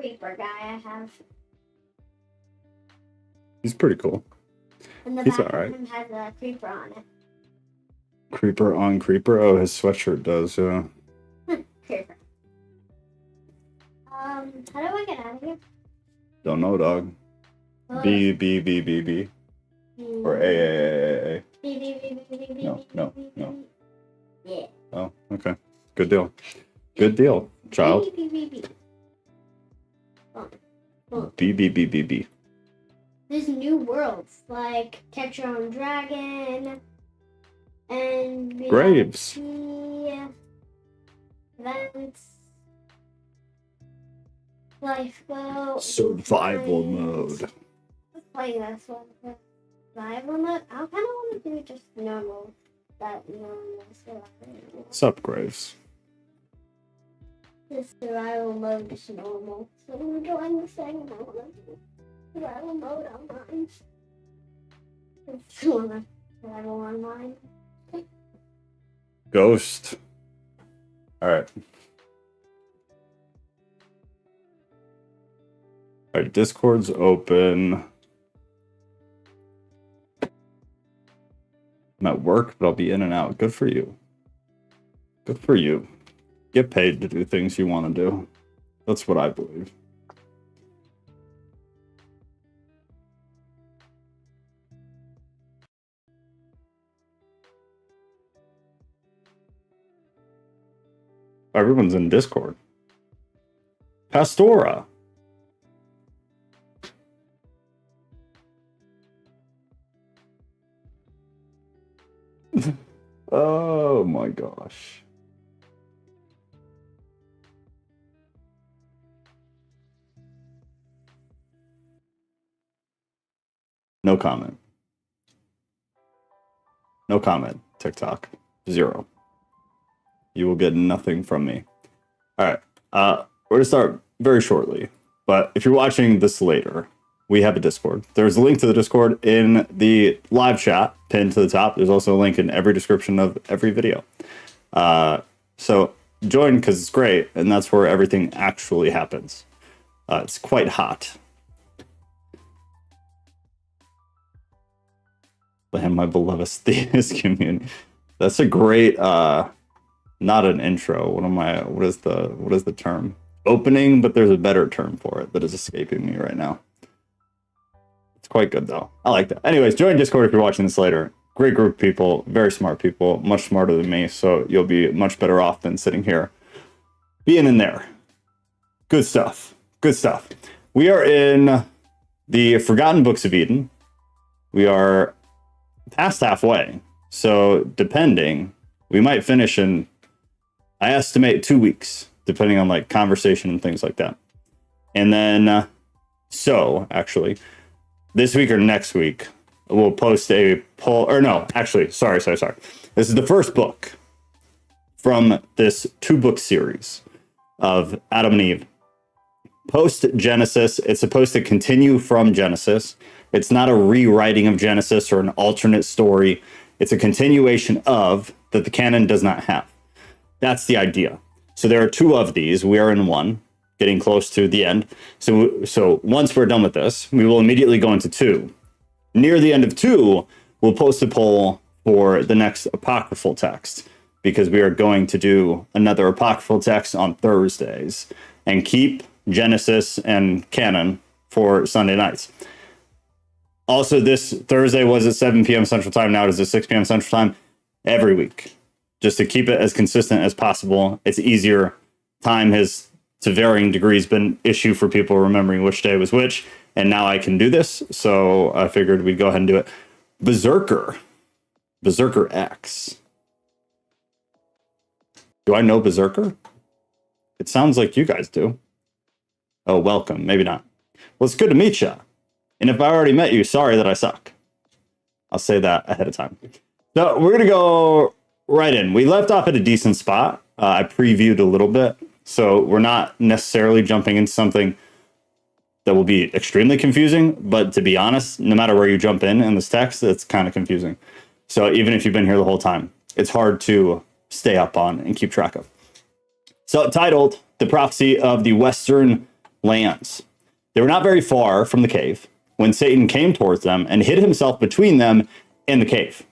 creeper guy I have. He's pretty cool. And the He's back alright. of him has a creeper on it. Creeper on creeper? Oh, his sweatshirt does, yeah. Creeper. How do I get out of here? Don't know, dog. B, B, B, B, B. Or A, A, A, A, A. No. Yeah. Oh, okay. Good deal. Good deal, child. B. B, B, B, B, B. There's new worlds, like Catch Your Own Dragon, and Graves. Events. Lifeboat. Survival mode. Let's play this one. Survival mode? I kind of want to do just normal. That normal survival mode. Sup, Graves? The survival mode is normal. So we're doing the thing and I want to do survival mode online. Survival online. Ghost. Alright. Alright, Discord's open. I'm at work, but I'll be in and out. Good for you. Good for you. Get paid to do things you want to do. That's what I believe. Everyone's in Discord. Pastora. Oh my gosh. No comment. No comment, TikTok. 0. You will get nothing from me. All right. We're going to start very shortly. But if you're watching this later, we have a Discord. There's a link to the Discord in the live chat pinned to the top. There's also a link in every description of every video. So join because it's great, and that's where everything actually happens. It's quite hot. And my beloved theist community. That's a great not an intro. What is the term? Opening, but there's a better term for it that is escaping me right now. It's quite good though. I like that. Anyways, join Discord if you're watching this later. Great group of people, very smart people, much smarter than me, so you'll be much better off than sitting here being in there. Good stuff. Good stuff. We are in the Forgotten Books of Eden. We are past halfway. So depending, we might finish in, I estimate, 2 weeks, depending on like conversation and things like that. And then, actually, this week or next week, we'll post a poll, or no, actually, sorry. This is the first book from this 2-book series of Adam and Eve. Post Genesis, it's supposed to continue from Genesis. It's not a rewriting of Genesis or an alternate story. It's a continuation of that the canon does not have. That's the idea. So there are 2 of these. We are in 1, getting close to the end. So once we're done with this, we will immediately go into 2. Near the end of 2, we'll post a poll for the next Apocryphal text, because we are going to do another Apocryphal text on Thursdays and keep Genesis and canon for Sunday nights. Also, this Thursday was at 7 p.m. Central Time. Now it is at 6 p.m. Central Time every week, just to keep it as consistent as possible. It's easier. Time has, to varying degrees, been issue for people remembering which day was which, and now I can do this, so I figured we'd go ahead and do it. Berserker X. Do I know Berserker? It sounds like you guys do. Oh, welcome. Maybe not. Well, it's good to meet you. And if I already met you, sorry that I suck. I'll say that ahead of time. So we're going to go right in. We left off at a decent spot. I previewed a little bit. So we're not necessarily jumping into something that will be extremely confusing. But to be honest, no matter where you jump in this text, it's kind of confusing. So even if you've been here the whole time, it's hard to stay up on and keep track of. So titled, The Prophecy of the Western lands. They were not very far from the cave when Satan came towards them and hid himself between them and the cave,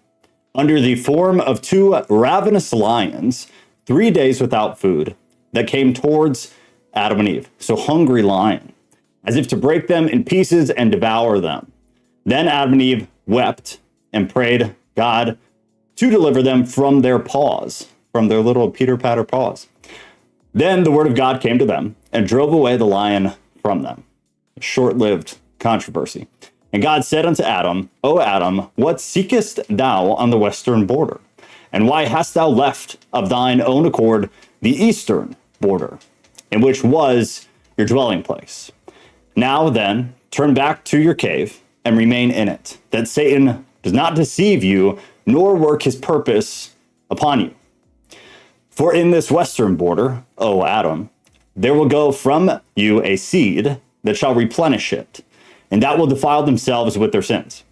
under the form of two ravenous lions, 3 days without food, that came towards Adam and Eve. So hungry lion, as if to break them in pieces and devour them. Then Adam and Eve wept and prayed God to deliver them from their paws, from their little Peter Patter paws. Then the word of God came to them and drove away the lion from them. A short-lived controversy. And God said unto Adam, O Adam, what seekest thou on the western border? And why hast thou left of thine own accord the eastern border, in which was your dwelling place? Now then, turn back to your cave and remain in it, that Satan does not deceive you, nor work his purpose upon you. For in this western border, O Adam, there will go from you a seed that shall replenish it, and that will defile themselves with their sins,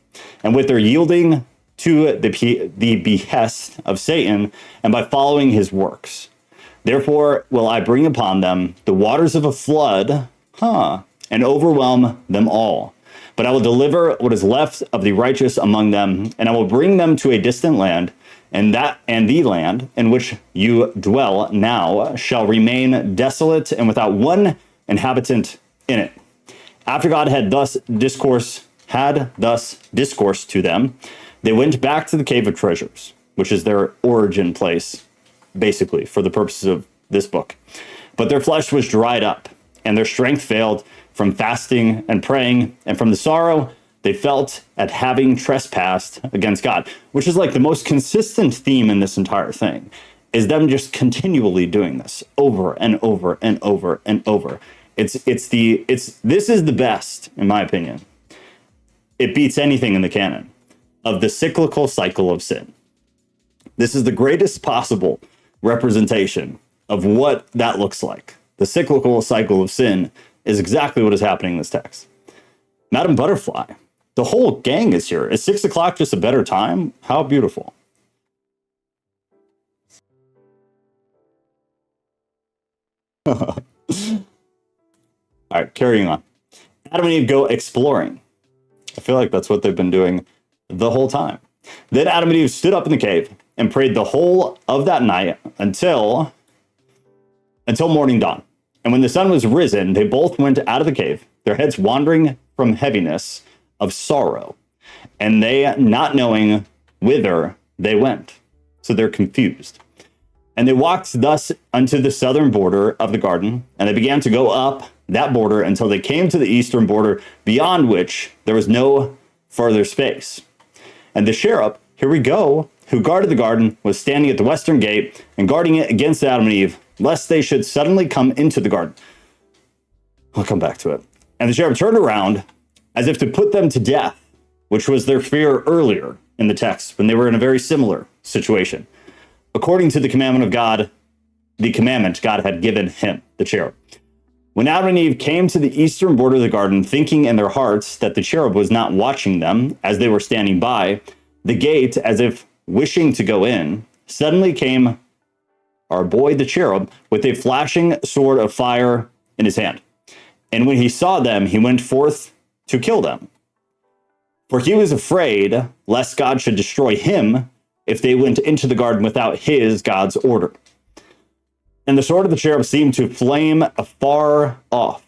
and with their yielding to the behest of Satan, and by following his works. Therefore will I bring upon them the waters of a flood, and overwhelm them all. But I will deliver what is left of the righteous among them, and I will bring them to a distant land, and the land in which you dwell now shall remain desolate and without one inhabitant in it. After God had thus discoursed to them, they went back to the cave of treasures, which is their origin place, basically, for the purposes of this book. But their flesh was dried up, and their strength failed from fasting and praying, and from the sorrow they felt at having trespassed against God, which is like the most consistent theme in this entire thing, is them just continually doing this over and over and over and over. This is the best, in my opinion. It beats anything in the canon of the cyclical cycle of sin. This is the greatest possible representation of what that looks like. The cyclical cycle of sin is exactly what is happening in this text. Madam Butterfly, the whole gang is here. Is 6 o'clock just a better time? How beautiful. All right, carrying on. Adam and Eve go exploring. I feel like that's what they've been doing the whole time. Then Adam and Eve stood up in the cave and prayed the whole of that night until morning dawn. And when the sun was risen, they both went out of the cave, their heads wandering from heaviness of sorrow, and they not knowing whither they went. So they're confused. And they walked thus unto the southern border of the garden, and they began to go up that border until they came to the eastern border, beyond which there was no further space. And the cherub, here we go, who guarded the garden, was standing at the western gate and guarding it against Adam and Eve, lest they should suddenly come into the garden. I'll come back to it. And the cherub turned around as if to put them to death, which was their fear earlier in the text, when they were in a very similar situation. According to the commandment of God, the commandment God had given him, the cherub. When Adam and Eve came to the eastern border of the garden, thinking in their hearts that the cherub was not watching them as they were standing by the gate, as if wishing to go in, suddenly came our boy, the cherub, with a flashing sword of fire in his hand. And when he saw them, he went forth to kill them. For he was afraid lest God should destroy him if they went into the garden without God's order. And the sword of the cherub seemed to flame afar off.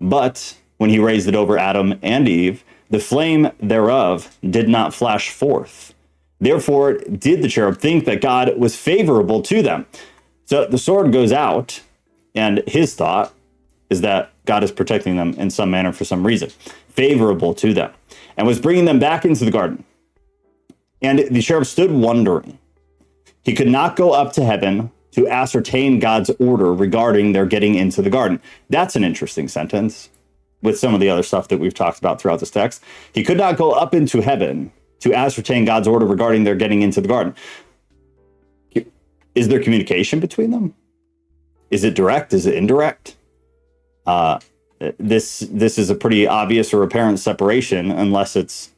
But when he raised it over Adam and Eve, the flame thereof did not flash forth. Therefore did the cherub think that God was favorable to them. So the sword goes out, and his thought is that God is protecting them in some manner for some reason, favorable to them, and was bringing them back into the garden. And the cherub stood wondering. He could not go up to heaven to ascertain God's order regarding their getting into the garden. That's an interesting sentence with some of the other stuff that we've talked about throughout this text. He could not go up into heaven to ascertain God's order regarding their getting into the garden. Is there communication between them? Is it direct? Is it indirect? This is a pretty obvious or apparent separation, unless it's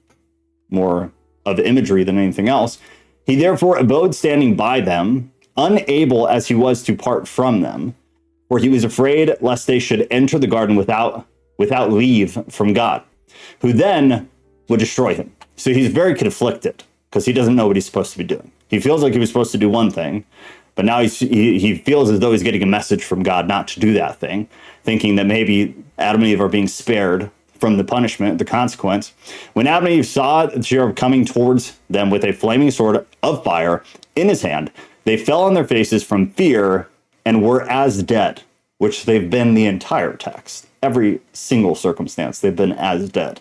more of imagery than anything else. He therefore abode standing by them, unable as he was to part from them. for he was afraid lest they should enter the garden without leave from God, who then would destroy him. So he's very conflicted because he doesn't know what he's supposed to be doing. He feels like he was supposed to do one thing, but now he feels as though he's getting a message from God not to do that thing, thinking that maybe Adam and Eve are being spared from the punishment, the consequence. When Adam and Eve saw the cherub coming towards them with a flaming sword of fire in his hand, they fell on their faces from fear and were as dead, which they've been the entire text. Every single circumstance, they've been as dead.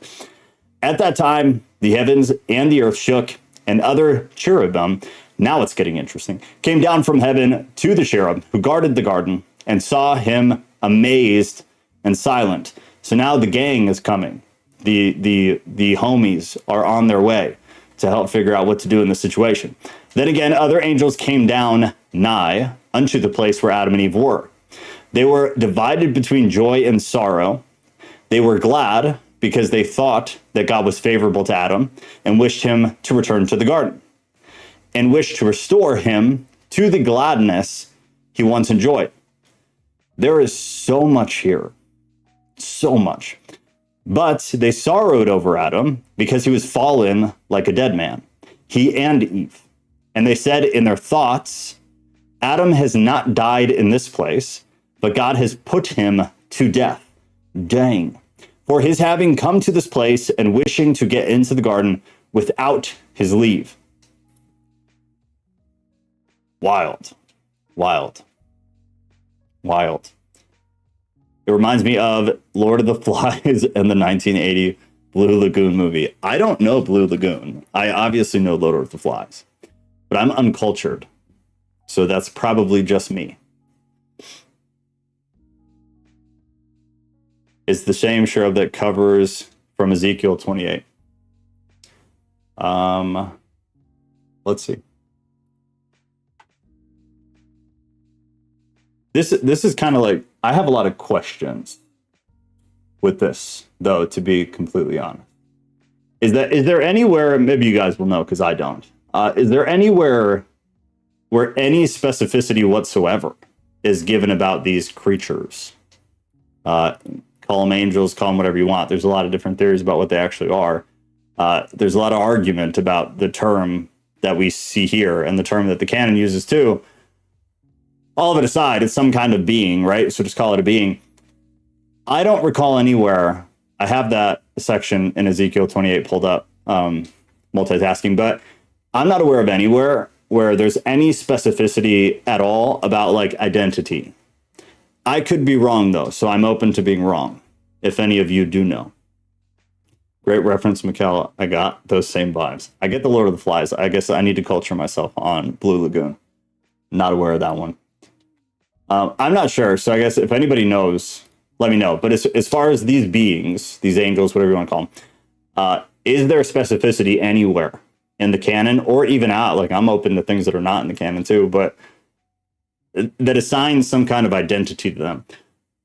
At that time, the heavens and the earth shook, and other cherubim, now it's getting interesting, came down from heaven to the cherub who guarded the garden and saw him amazed and silent. So now the gang is coming. The homies are on their way to help figure out what to do in this situation. Then again, other angels came down nigh unto the place where Adam and Eve were. They were divided between joy and sorrow. They were glad because they thought that God was favorable to Adam and wished him to return to the garden and wished to restore him to the gladness he once enjoyed. There is so much here. So much. But they sorrowed over Adam because he was fallen like a dead man, he and Eve. And they said in their thoughts, Adam has not died in this place, but God has put him to death. Dang. For his having come to this place and wishing to get into the garden without his leave. Wild. Wild. Wild. It reminds me of Lord of the Flies and the 1980 Blue Lagoon movie. I don't know Blue Lagoon. I obviously know Lord of the Flies, but I'm uncultured. So that's probably just me. It's the same cherub that covers from Ezekiel 28. Let's see. This is kind of like, I have a lot of questions with this, though, to be completely honest. Is there anywhere, maybe you guys will know because I don't, is there anywhere where any specificity whatsoever is given about these creatures? Call them angels, call them whatever you want. There's a lot of different theories about what they actually are. There's a lot of argument about the term that we see here and the term that the canon uses too. All of it aside, it's some kind of being, right? So just call it a being. I don't recall anywhere. I have that section in Ezekiel 28 pulled up, multitasking, but I'm not aware of anywhere where there's any specificity at all about like identity. I could be wrong though, so I'm open to being wrong. If any of you do know. Great reference, Mikhail. I got those same vibes. I get the Lord of the Flies. I guess I need to culture myself on Blue Lagoon. Not aware of that one. I'm not sure, so I guess if anybody knows, let me know. But as far as these beings, these angels, whatever you want to call them, is there specificity anywhere in the canon or even out? Like, I'm open to things that are not in the canon too, but that assigns some kind of identity to them.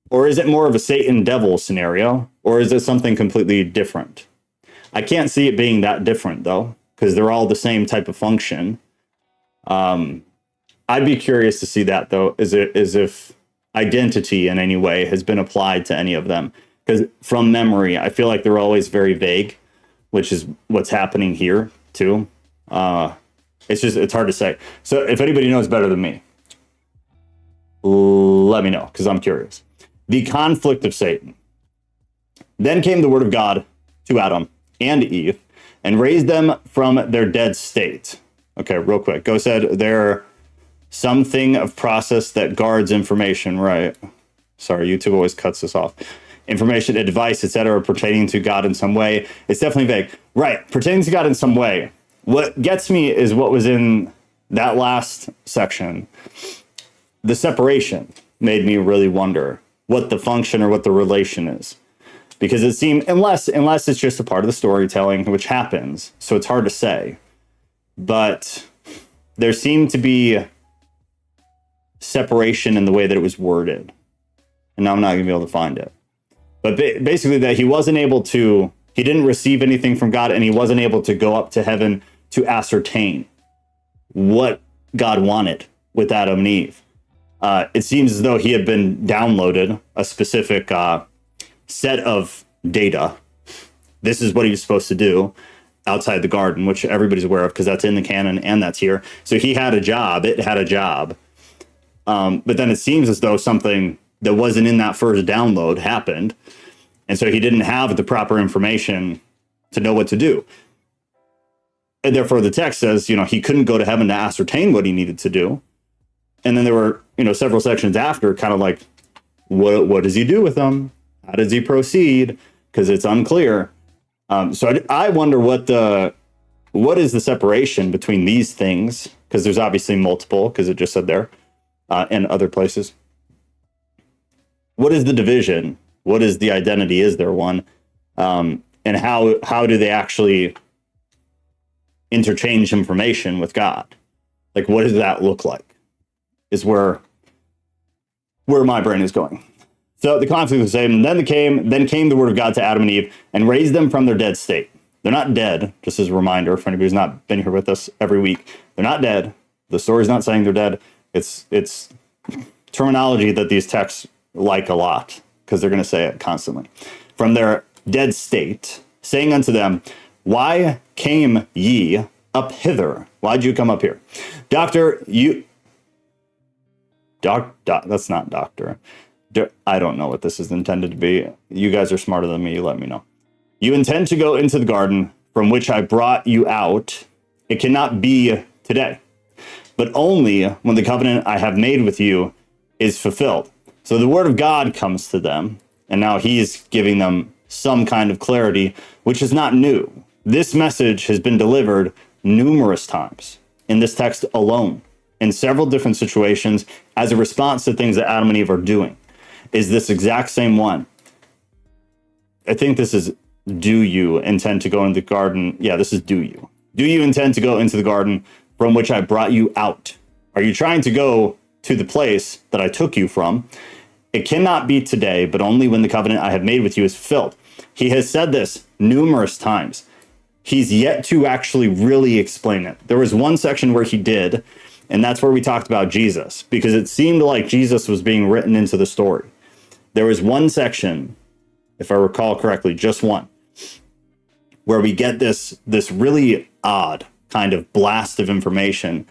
Or is it more of a Satan devil scenario? Or is it something completely different? I can't see it being that different though, because they're all the same type of function. I'd be curious to see that though, as if identity in any way has been applied to any of them. Because from memory, I feel like they're always very vague, which is what's happening here too. It's hard to say. So if anybody knows better than me, let me know, because I'm curious. The conflict of Satan. Then came the word of God to Adam and Eve and raised them from their dead state. Okay, real quick. Go said they're something of process that guards information, right? Sorry, YouTube always cuts this off. Information, advice, etc., pertaining to God in some way. It's definitely vague. Right, pertaining to God in some way. What gets me is what was in that last section. The separation made me really wonder what the function or what the relation is. Because it seemed, unless it's just a part of the storytelling, which happens, so it's hard to say. But there seemed to be separation in the way that it was worded. And now I'm not going to be able to find it. But basically that he didn't receive anything from God, and he wasn't able to go up to heaven to ascertain what God wanted with Adam and Eve. It seems as though he had been downloaded a specific set of data. This is what he was supposed to do outside the garden, which everybody's aware of because that's in the canon and that's here. So he had a job. It had a job. But then it seems as though something that wasn't in that first download happened. And so he didn't have the proper information to know what to do. And therefore the text says, he couldn't go to heaven to ascertain what he needed to do. And then there were, several sections after kind of like, what does he do with them? How does he proceed? Because it's unclear. So I wonder what is the separation between these things? Because there's obviously multiple, because it just said there, and other places. What is the division? What is the identity? Is there one? And how do they actually interchange information with God? Like, what does that look like? Is where my brain is going. So the conflict was the same. Then came the word of God to Adam and Eve and raised them from their dead state. They're not dead, just as a reminder for anybody who's not been here with us every week. They're not dead. The story's not saying they're dead. It's terminology that these texts like a lot because they're going to say it constantly. From their dead state, saying unto them, why came ye up hither? Why'd you come up here? Doctor, that's not doctor. I don't know what this is intended to be. You guys are smarter than me. You let me know. You intend to go into the garden from which I brought you out. It cannot be today, but only when the covenant I have made with you is fulfilled. So the word of God comes to them, and now he's giving them some kind of clarity, which is not new. This message has been delivered numerous times in this text alone, in several different situations, as a response to things that Adam and Eve are doing. Is this exact same one? I think this is, do you intend to go into the garden? Yeah, this is do you. Do you intend to go into the garden from which I brought you out? Are you trying to go to the place that I took you from? It cannot be today, but only when the covenant I have made with you is fulfilled. He has said this numerous times. He's yet to actually really explain it. There was one section where he did, and that's where we talked about Jesus, because it seemed like Jesus was being written into the story. There was one section, if I recall correctly, just one, where we get this really odd kind of blast of information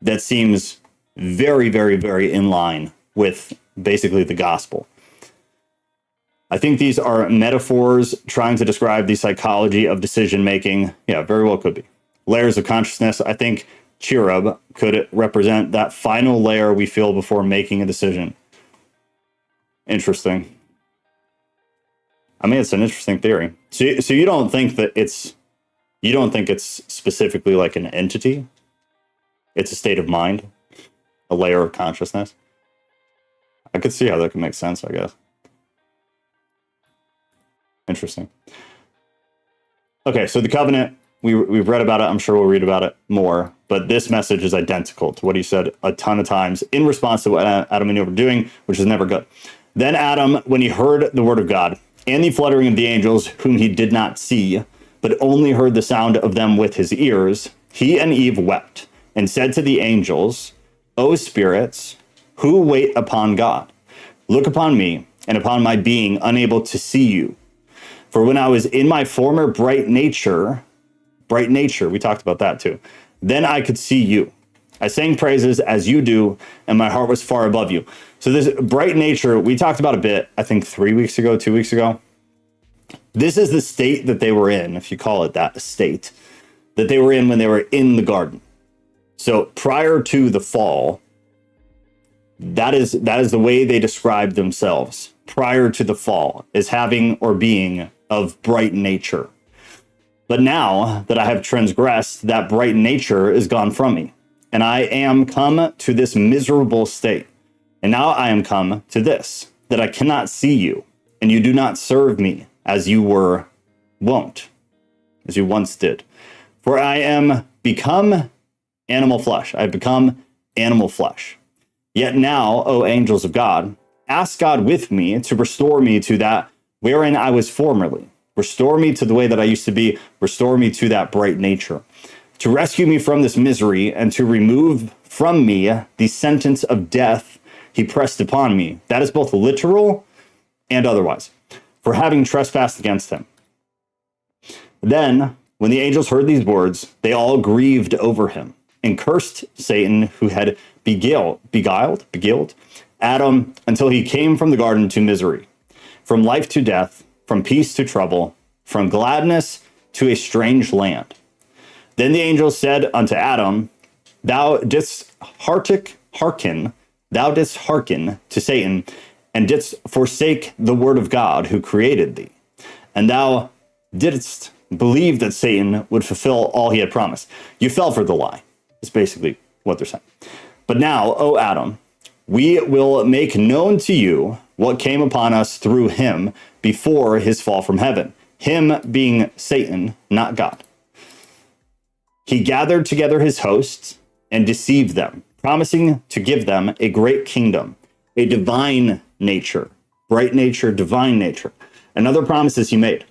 that seems very, very, very in line with basically the gospel. I think these are metaphors trying to describe the psychology of decision making. Yeah, very well could be. Layers of consciousness. I think cherub could represent that final layer we feel before making a decision. Interesting. I mean, it's an interesting theory. So you don't think that it's specifically like an entity? It's a state of mind, a layer of consciousness. I could see how that could make sense, I guess. Interesting. Okay, so the covenant, we've read about it. I'm sure we'll read about it more. But this message is identical to what he said a ton of times in response to what Adam and Eve were doing, which is never good. Then Adam, when he heard the word of God and the fluttering of the angels, whom he did not see, but only heard the sound of them with his ears, he and Eve wept and said to the angels, O spirits, who wait upon God, look upon me and upon my being unable to see you. For when I was in my former bright nature, we talked about that too, then I could see you. I sang praises as you do, and my heart was far above you. So this bright nature, we talked about a bit, I think 2 weeks ago. This is the state that they were in, if you call it that, a state, that they were in when they were in the garden. So prior to the fall, that is the way they describe themselves prior to the fall, as having or being of bright nature. But now that I have transgressed, that bright nature is gone from me, and I am come to this miserable state. And now I am come to this, that I cannot see you, and you do not serve me as you were wont, as you once did. For I am become animal flesh. I have become animal flesh. Yet now, O angels of God, ask God with me to restore me to that wherein I was formerly. Restore me to the way that I used to be. Restore me to that bright nature. To rescue me from this misery and to remove from me the sentence of death he pressed upon me. That is both literal and otherwise, for having trespassed against him. Then, when the angels heard these words, they all grieved over him and cursed Satan, who had beguiled Adam until he came from the garden to misery, from life to death, from peace to trouble, from gladness to a strange land. Then the angels said unto Adam, Thou didst hearken to Satan, and didst forsake the word of God who created thee. And thou didst believe that Satan would fulfill all he had promised. You fell for the lie. Is basically what they're saying. But now, O Adam, we will make known to you what came upon us through him before his fall from heaven. Him being Satan, not God. He gathered together his hosts and deceived them, promising to give them a great kingdom, a divine nature, bright nature, divine nature, and other promises he made.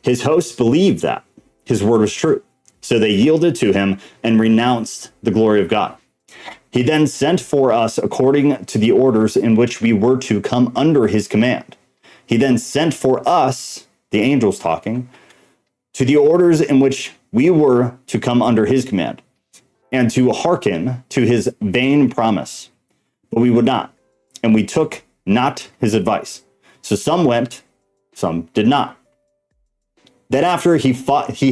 His hosts believed that his word was true. So they yielded to him and renounced the glory of God. He then sent for us according to the orders in which we were to come under his command. He then sent for us, the angels talking, to the orders in which we were to come under his command, and to hearken to his vain promise. But we would not, and we took not his advice. So some went, some did not. Then after he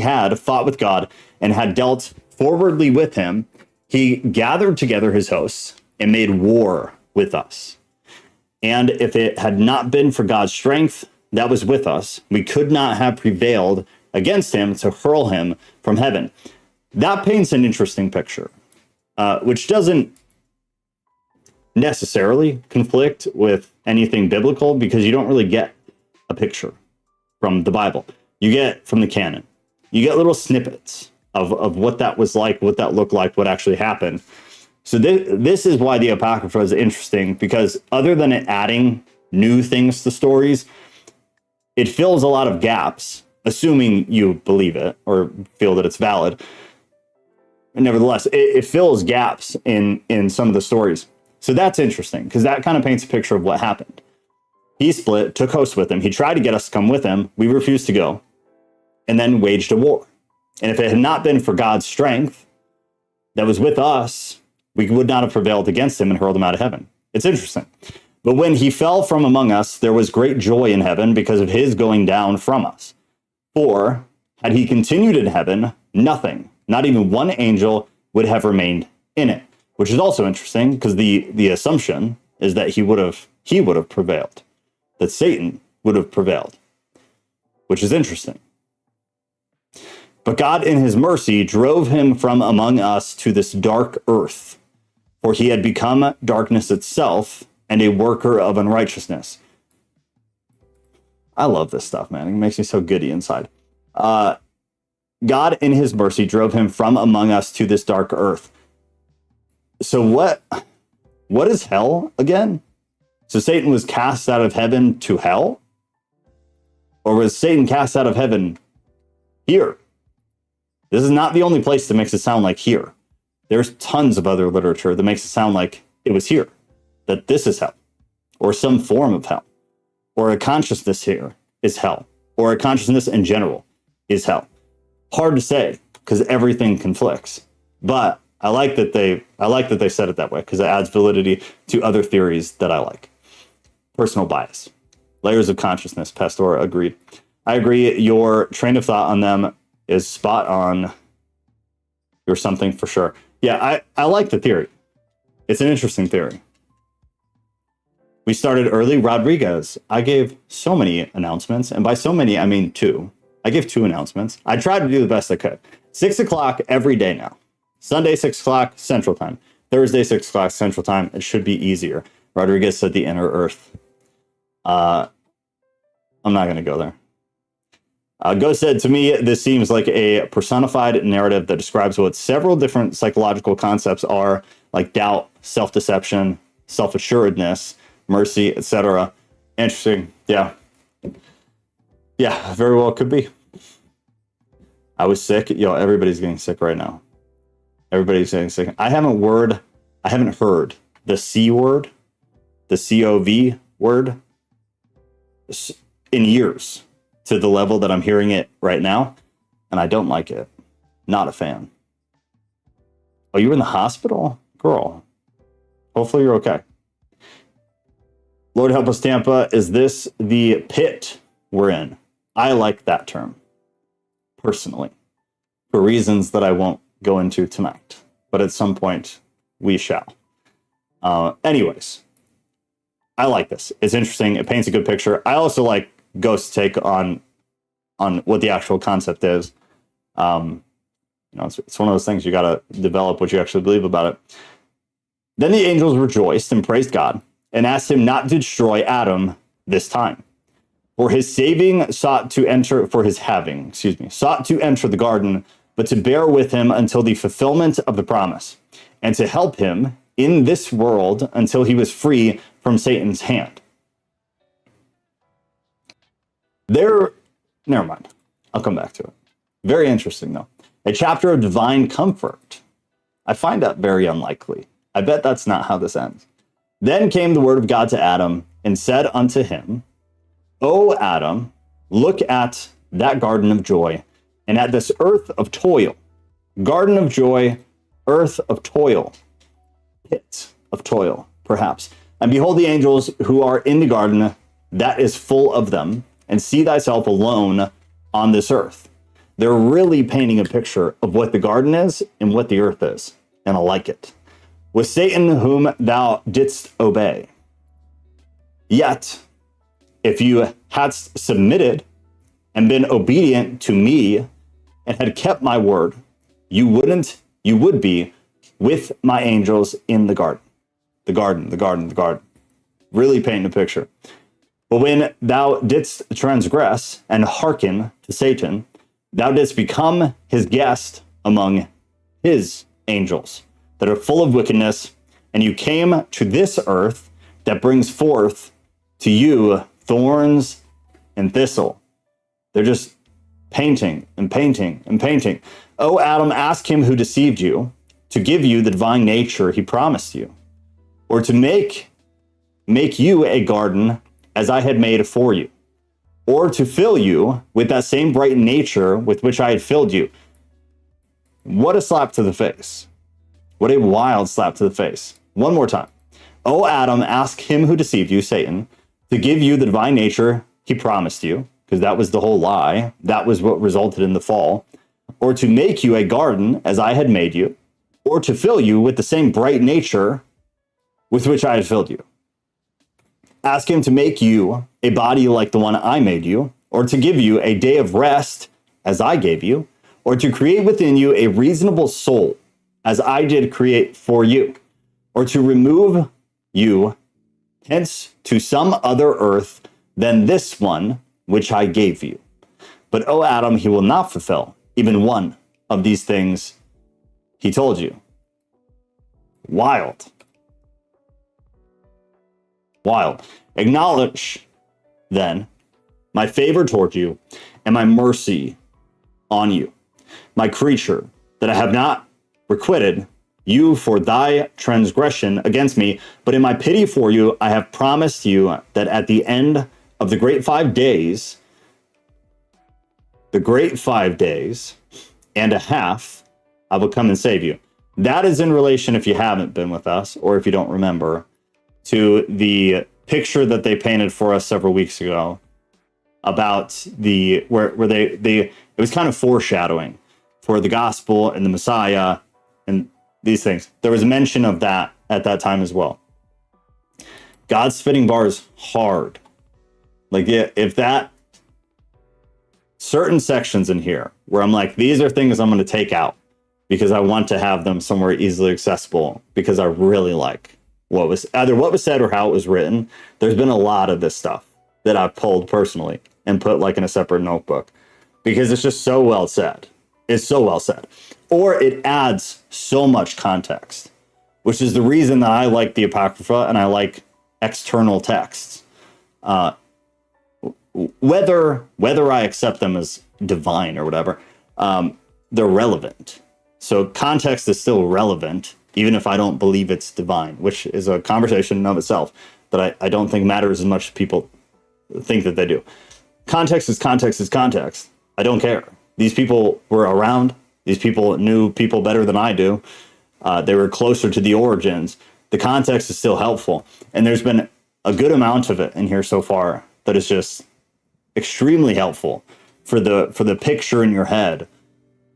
had fought with God and had dealt forwardly with him, he gathered together his hosts and made war with us. And if it had not been for God's strength that was with us, we could not have prevailed against him to hurl him from heaven. That paints an interesting picture, which doesn't necessarily conflict with anything biblical, because you don't really get a picture from the Bible. You get from the canon. You get little snippets of what that was like, what that looked like, what actually happened. So this is why the Apocrypha is interesting, because other than it adding new things to stories, it fills a lot of gaps, assuming you believe it or feel that it's valid. And nevertheless, it fills gaps in some of the stories. So that's interesting, because that kind of paints a picture of what happened. He split, took hosts with him. He tried to get us to come with him. We refused to go, and then waged a war. And if it had not been for God's strength that was with us, we would not have prevailed against him and hurled him out of heaven. It's interesting. But when he fell from among us, there was great joy in heaven because of his going down from us. For had he continued in heaven, nothing, not even one angel, would have remained in it. Which is also interesting, because the assumption is that he would have prevailed, that Satan would have prevailed, which is interesting. But God in his mercy drove him from among us to this dark earth, for he had become darkness itself and a worker of unrighteousness. I love this stuff, man. It makes me so giddy inside. God in his mercy drove him from among us to this dark earth. So what is hell again? So Satan was cast out of heaven to hell? Or was Satan cast out of heaven here? This is not the only place that makes it sound like here. There's tons of other literature that makes it sound like it was here, that this is hell, or some form of hell, or a consciousness here is hell, or a consciousness in general is hell. Hard to say, because everything conflicts. But I like that they said it that way, because it adds validity to other theories that I like. Personal bias. Layers of consciousness, Pastor agreed. I agree. Your train of thought on them is spot on. You're something for sure. Yeah, I like the theory. It's an interesting theory. We started early. Rodriguez, I gave so many announcements, and by so many, I mean 2. I gave 2 announcements. I tried to do the best I could. 6 o'clock every day now. Sunday, 6 o'clock Central Time. Thursday, 6 o'clock Central Time. It should be easier. Rodriguez said the inner earth. I'm not going to go there. Ghost said, to me, this seems like a personified narrative that describes what several different psychological concepts are, like doubt, self-deception, self-assuredness, mercy, etc. Interesting. Yeah. Yeah, very well could be. I was sick. Yo, everybody's getting sick right now. Everybody's getting sick. I haven't heard the C word the COV word in years to the level that I'm hearing it right now, and I don't like it. Not a fan. Oh, you were in the hospital? Girl, hopefully you're okay. Lord help us, Tampa. Is this the pit we're in? I like that term, personally, for reasons that I won't go into tonight, but at some point we shall. Anyways, I like this. It's interesting. It paints a good picture. I also like Ghost's take on what the actual concept is. It's one of those things you got to develop what you actually believe about it. Then the angels rejoiced and praised God and asked him not to destroy Adam this time. For his having sought to enter the garden, but to bear with him until the fulfillment of the promise, and to help him in this world until he was free from Satan's hand. Never mind. I'll come back to it. Very interesting, though. A chapter of divine comfort. I find that very unlikely. I bet that's not how this ends. Then came the word of God to Adam and said unto him, O Adam, look at that garden of joy and at this earth of toil. Garden of joy, earth of toil, pit of toil, perhaps. And behold the angels who are in the garden that is full of them, and see thyself alone on this earth. They're really painting a picture of what the garden is and what the earth is, and I like it. With Satan whom thou didst obey. Yet, if you hadst submitted and been obedient to me and had kept my word, you would be with my angels in the garden. The garden. Really painting a picture. But when thou didst transgress and hearken to Satan, thou didst become his guest among his angels that are full of wickedness, and you came to this earth that brings forth to you thorns and thistle. They're just painting and painting and painting. O Adam, ask him who deceived you to give you the divine nature he promised you, or to make you a garden as I had made for you, or to fill you with that same bright nature with which I had filled you. What a slap to the face. What a wild slap to the face. One more time. O Adam, ask him who deceived you, Satan, to give you the divine nature he promised you, because that was the whole lie. That was what resulted in the fall. Or to make you a garden as I had made you, or to fill you with the same bright nature with which I had filled you. Ask him to make you a body like the one I made you, or to give you a day of rest as I gave you, or to create within you a reasonable soul as I did create for you, or to remove you hence to some other earth than this one which I gave you. But, O Adam, he will not fulfill even one of these things he told you. Wild. Acknowledge, then, my favor toward you and my mercy on you, my creature, that I have not requited you for thy transgression against me, but in my pity for you, I have promised you that at the end of the great 5 days and a half, I will come and save you. That is in relation, if you haven't been with us, or if you don't remember, to the picture that they painted for us several weeks ago about where it was kind of foreshadowing for the gospel and the Messiah and these things. There was mention of that at that time as well. God's spitting bars hard. Like, if that certain sections in here where I'm like, these are things I'm going to take out because I want to have them somewhere easily accessible, because I really like what was said or how it was written. There's been a lot of this stuff that I've pulled personally and put like in a separate notebook because it's just so well said. It's so well said. Or it adds so much context, which is the reason that I like the Apocrypha and I like external texts. Whether I accept them as divine or whatever, they're relevant. So context is still relevant, even if I don't believe it's divine, which is a conversation in of itself. that I don't think matters as much as people think that they do. Context is context is context. I don't care. These people were around. These people knew people better than I do. They were closer to the origins. The context is still helpful. And there's been a good amount of it in here so far that is just extremely helpful for the picture in your head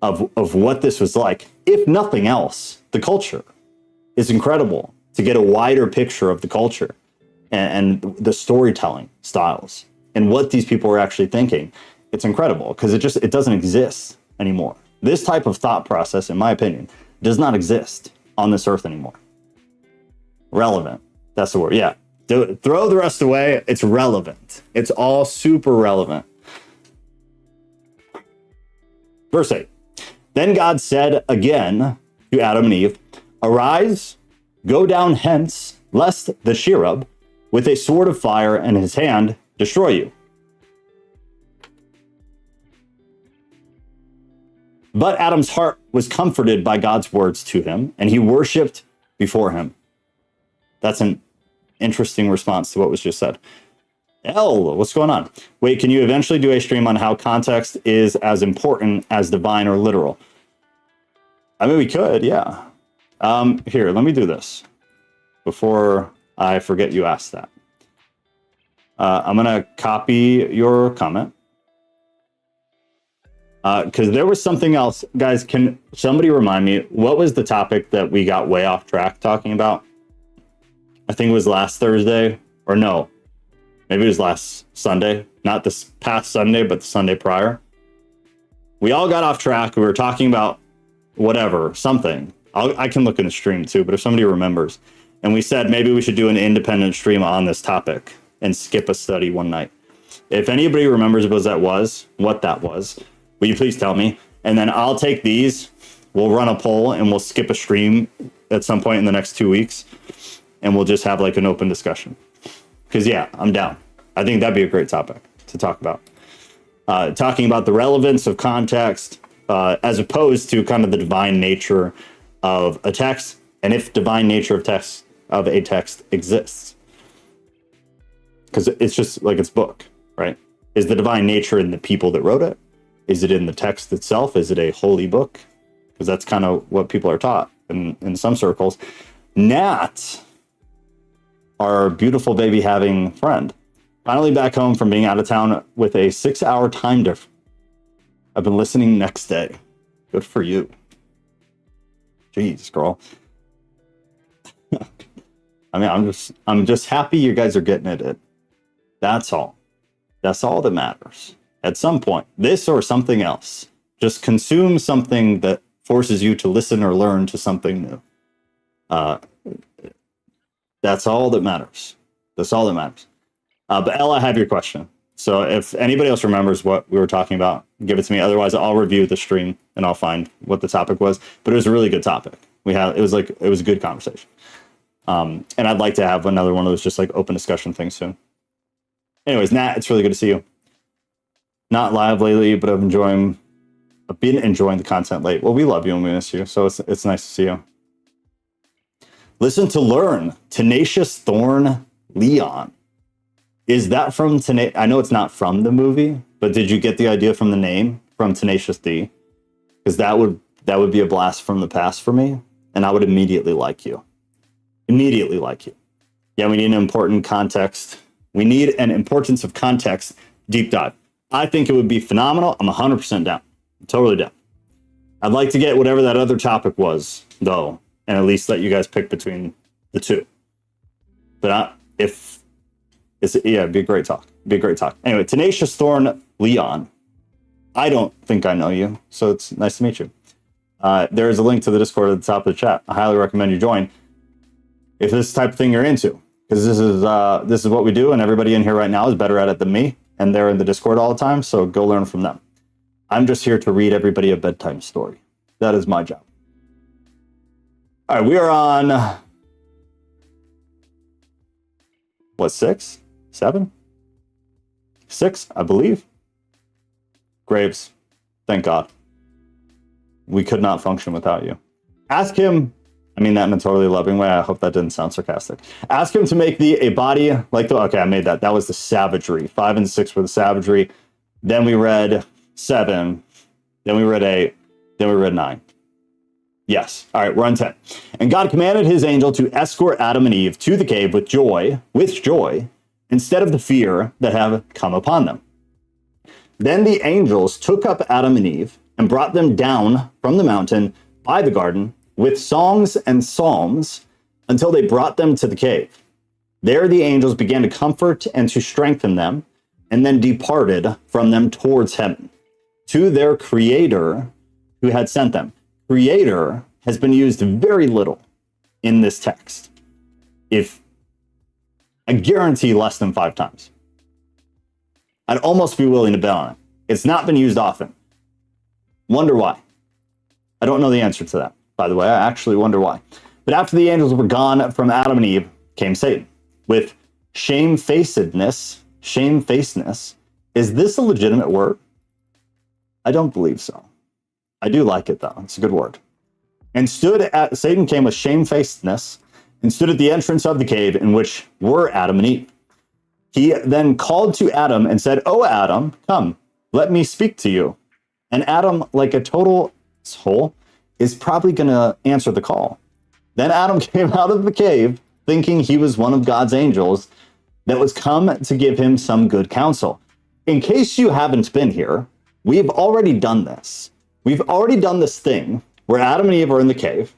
of what this was like. If nothing else, the culture is incredible to get a wider picture of the culture and the storytelling styles and what these people are actually thinking. It's incredible because it doesn't exist anymore. This type of thought process, in my opinion, does not exist on this earth anymore. Relevant. That's the word. Yeah. Throw the rest away. It's relevant. It's all super relevant. Verse 8. Then God said again to Adam and Eve, arise, go down hence, lest the cherub with a sword of fire in his hand destroy you. But Adam's heart was comforted by God's words to him, and he worshiped before him. That's an interesting response to what was just said. What's going on? Wait, can you eventually do a stream on how context is as important as divine or literal? I mean, we could, yeah. Here, let me do this before I forget you asked that. I'm going to copy your comment. Because there was something else. Guys, can somebody remind me, what was the topic that we got way off track talking about? I think it was last Thursday, or no, maybe it was last Sunday. Not this past Sunday, but the Sunday prior. We all got off track. We were talking about whatever, something. I can look in the stream too, but if somebody remembers. And we said maybe we should do an independent stream on this topic and skip a study one night. If anybody remembers what that was, will you please tell me? And then I'll take these, we'll run a poll, and we'll skip a stream at some point in the next 2 weeks. And we'll just have like an open discussion. Because yeah, I'm down. I think that'd be a great topic to talk about. Talking about the relevance of context as opposed to kind of the divine nature of a text. And if divine nature of a text exists. Because it's just like its book, right? Is the divine nature in the people that wrote it? Is it in the text itself? Is it a holy book? Because that's kind of what people are taught in some circles. Nat, our beautiful baby having friend, finally back home from being out of town with a 6-hour time difference. I've been listening next day. Good for you. Jeez, girl. I mean, I'm just happy you guys are getting it. That's all. That's all that matters. At some point, this or something else, just consume something that forces you to listen or learn to something new. That's all that matters. That's all that matters. But Ella, I have your question. So if anybody else remembers what we were talking about, give it to me. Otherwise, I'll review the stream and I'll find what the topic was. But it was a really good topic. It was a good conversation. And I'd like to have another one of those just like open discussion things soon. Anyways, Nat, it's really good to see you. Not live lately, but I've been enjoying the content late. Well, we love you and we miss you, so it's nice to see you. Listen to Learn, Tenacious Thorn Leon. Is that from I know it's not from the movie, but did you get the idea from the name, from Tenacious D? Because that would be a blast from the past for me, and I would immediately like you. Immediately like you. Yeah, we need an important context. We need an importance of context deep dive. I think it would be phenomenal. I'm 100% down. I'm totally down. I'd like to get whatever that other topic was, though, and at least let you guys pick between the two. But it'd be a great talk. Anyway, Tenacious Thorn Leon. I don't think I know you, so it's nice to meet you. There is a link to the Discord at the top of the chat. I highly recommend you join if this is the type of thing you're into, because this is what we do, and everybody in here right now is better at it than me. And they're in the Discord all the time, so go learn from them. I'm just here to read everybody a bedtime story. That is my job. All right, we are on, 6? 7? 6, I believe. Graves, thank God. We could not function without you. Ask him I mean that in a totally loving way. I hope that didn't sound sarcastic. Ask him to make thee a body like the... Okay, I made that. That was the savagery. 5 and 6 were the savagery. Then we read 7. Then we read 8. Then we read 9. Yes. All right, we're on 10. And God commanded his angel to escort Adam and Eve to the cave with joy, instead of the fear that have come upon them. Then the angels took up Adam and Eve and brought them down from the mountain by the garden with songs and psalms until they brought them to the cave. There the angels began to comfort and to strengthen them, and then departed from them towards heaven, to their Creator who had sent them. Creator has been used very little in this text. I guarantee less than 5 times. I'd almost be willing to bet on it. It's not been used often. Wonder why. I don't know the answer to that. By the way, I actually wonder why. But after the angels were gone from Adam and Eve, came Satan with shamefacedness. Shamefacedness. Is this a legitimate word? I don't believe so. I do like it though. It's a good word. And Satan came with shamefacedness and stood at the entrance of the cave in which were Adam and Eve. He then called to Adam and said, "O Adam, come, let me speak to you." And Adam, like a total asshole, is probably going to answer the call. Then Adam came out of the cave thinking he was one of God's angels that was come to give him some good counsel. In case you haven't been here, we've already done this. We've already done this thing where Adam and Eve are in the cave,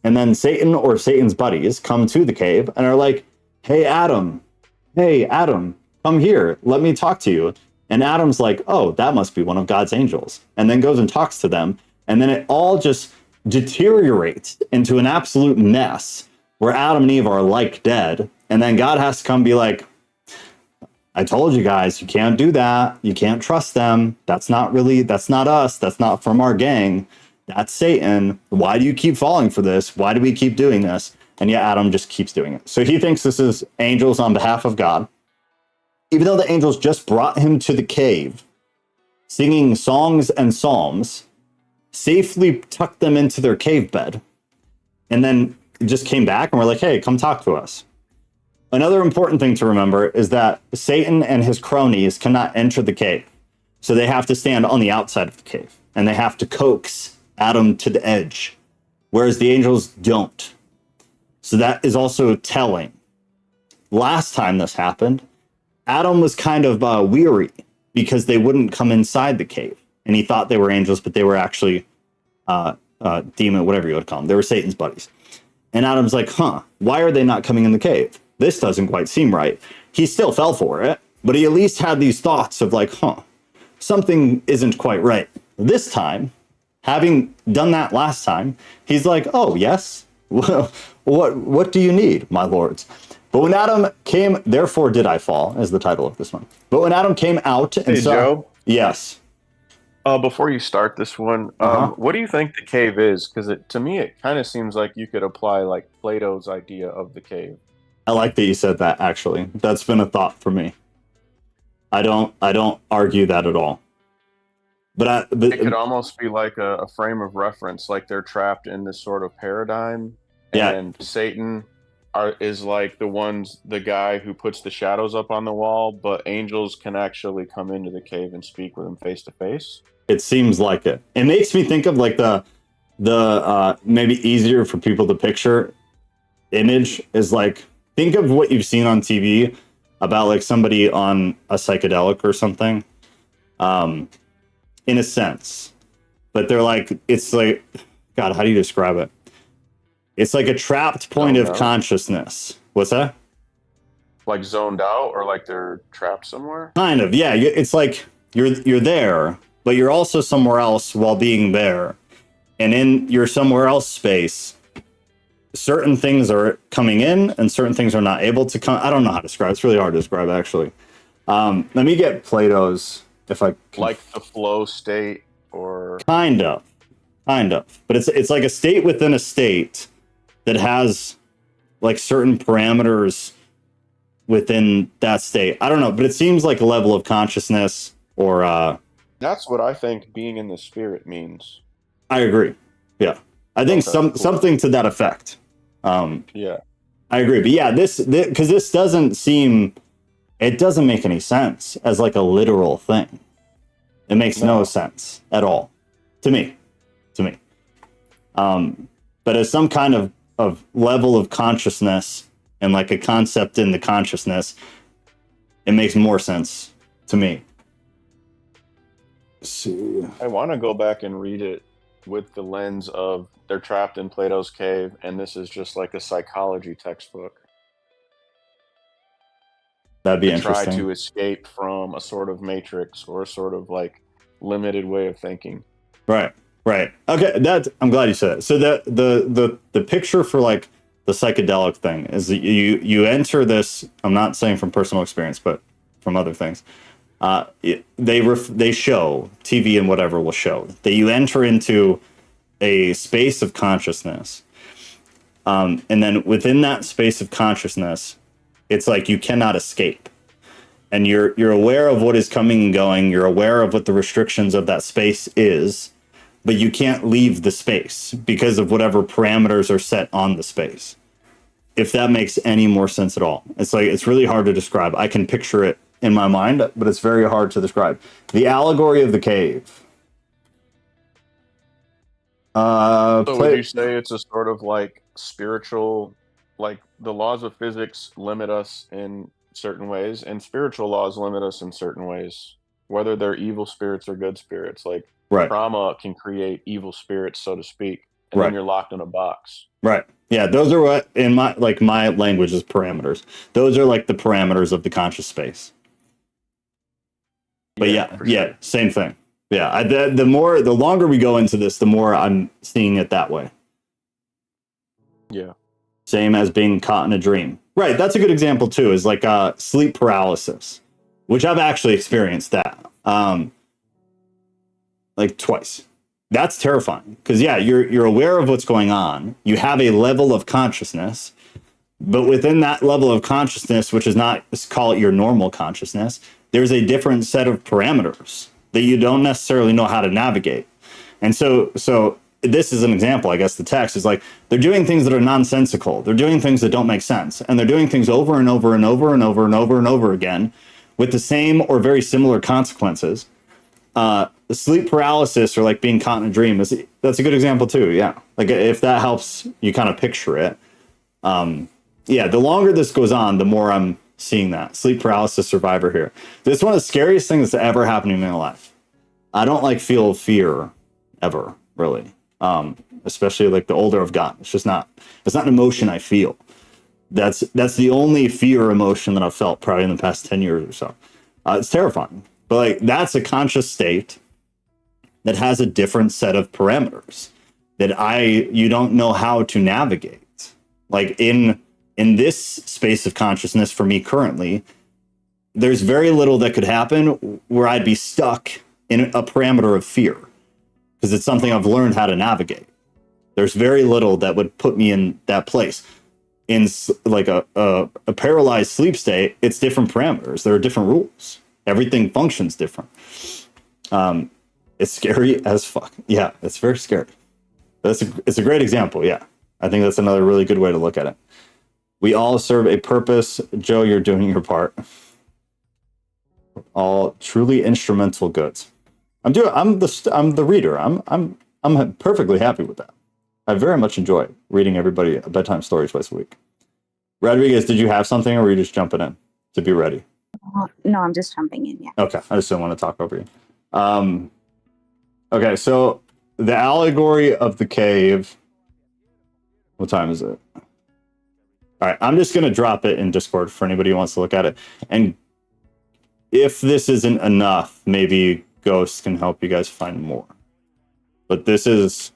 and then Satan or Satan's buddies come to the cave and are like, hey, Adam, come here. Let me talk to you. And Adam's like, oh, that must be one of God's angels. And then goes and talks to them. And then it all just deteriorates into an absolute mess where Adam and Eve are like dead. And then God has to come be like, I told you guys, you can't do that. You can't trust them. That's not us. That's not from our gang. That's Satan. Why do you keep falling for this? Why do we keep doing this? And yet Adam just keeps doing it. So he thinks this is angels on behalf of God, even though the angels just brought him to the cave, singing songs and psalms, safely tucked them into their cave bed, and then just came back and were like, hey, come talk to us. Another important thing to remember is that Satan and his cronies cannot enter the cave. So they have to stand on the outside of the cave, and they have to coax Adam to the edge, whereas the angels don't. So that is also telling. Last time this happened, Adam was kind of weary because they wouldn't come inside the cave. And he thought they were angels, but they were actually demon, whatever you would call them. They were Satan's buddies. And Adam's like, why are they not coming in the cave? This doesn't quite seem right. He still fell for it, but he at least had these thoughts of like, something isn't quite right. This time, having done that last time, he's like, oh, yes? Well, what do you need, my lords? But when Adam came, therefore did I fall, is the title of this one. But when Adam came out and saw... Joe? Yes. Before you start this one, what do you think the cave is? Because to me, it kind of seems like you could apply like Plato's idea of the cave. I like that you said that, actually. That's been a thought for me. I don't argue that at all. But it could almost be like a frame of reference, like they're trapped in this sort of paradigm. And Satan is like the guy who puts the shadows up on the wall, but angels can actually come into the cave and speak with him face to face. It seems like it. It makes me think of like the maybe easier for people to picture image is like, think of what you've seen on TV about like somebody on a psychedelic or something, in a sense. But they're like, it's like, God, how do you describe it? It's like a trapped point of consciousness. What's that? Like zoned out, or like they're trapped somewhere? Kind of, yeah. It's like you're there, but you're also somewhere else while being there. And in your somewhere else space, certain things are coming in and certain things are not able to come. I don't know how to describe. It's really hard to describe, actually. Let me get Plato's, if I can. Like the flow state, or kind of. But it's like a state within a state that has like certain parameters within that state. I don't know, but it seems like a level of consciousness or that's what I think being in the spirit means. I agree. Yeah. I think something to that effect. Yeah. I agree, but yeah, this because this doesn't seem, it doesn't make any sense as like a literal thing. It makes no sense at all to me. But as some kind of level of consciousness and like a concept in the consciousness, it makes more sense to me. So, I want to go back and read it with the lens of they're trapped in Plato's cave, and this is just like a psychology textbook. that'd be To try interesting. to escape from a sort of matrix or a sort of like limited way of thinking. Right. Okay, I'm glad you said it. So the picture for like the psychedelic thing is that you enter this. I'm not saying from personal experience, but from other things. They show TV and whatever will show that you enter into a space of consciousness, and then within that space of consciousness, it's like you cannot escape, and you're aware of what is coming and going. You're aware of what the restrictions of that space is, but you can't leave the space because of whatever parameters are set on the space. If that makes any more sense at all. It's like, it's really hard to describe. I can picture it in my mind, but it's very hard to describe. The allegory of the cave. So would you say it's a sort of like spiritual, like the laws of physics limit us in certain ways, and spiritual laws limit us in certain ways, whether they're evil spirits or good spirits? Like Right. trauma can create evil spirits, so to speak, and Right. then you're locked in a box. Right. Yeah, those are what in my language is parameters. Those are like the parameters of the conscious space. But yeah, same thing. Yeah, the longer we go into this, the more I'm seeing it that way. Yeah. Same as being caught in a dream. Right, that's a good example too, is like sleep paralysis, which I've actually experienced that. Like twice. That's terrifying because yeah, you're aware of what's going on. You have a level of consciousness, but within that level of consciousness, which is not, let's call it your normal consciousness, there's a different set of parameters that you don't necessarily know how to navigate. And so this is an example, I guess the text is like, they're doing things that are nonsensical. They're doing things that don't make sense. And they're doing things over and over and over and over and over and over again with the same or very similar consequences. Sleep paralysis or like being caught in a dream that's a good example too. Yeah. Like if that helps you kind of picture it. Yeah, the longer this goes on, the more I'm seeing that. Sleep paralysis survivor here. This is one of the scariest things that's ever happened in my life. I don't like feel fear ever, really. Especially like the older I've gotten. It's not an emotion I feel. That's the only fear emotion that I've felt probably in the past 10 years or so. It's terrifying. But like that's a conscious state that has a different set of parameters that you don't know how to navigate. Like in this space of consciousness for me currently, there's very little that could happen where I'd be stuck in a parameter of fear because it's something I've learned how to navigate. There's very little that would put me in that place. In like a paralyzed sleep state, it's different parameters. There are different rules. Everything functions different. It's scary as fuck. Yeah, it's very scary. It's a great example. Yeah, I think that's another really good way to look at it. We all serve a purpose. Joe, you're doing your part. All truly instrumental goods. I'm the reader. I'm perfectly happy with that. I very much enjoy reading everybody bedtime stories twice a week. Rodriguez, did you have something, or were you just jumping in to be ready? No, I'm just jumping in. Yeah. Okay, I just didn't want to talk over you. Okay, so the allegory of the cave. What time is it? All right, I'm just going to drop it in Discord for anybody who wants to look at it. And if this isn't enough, maybe Ghost can help you guys find more. But this is,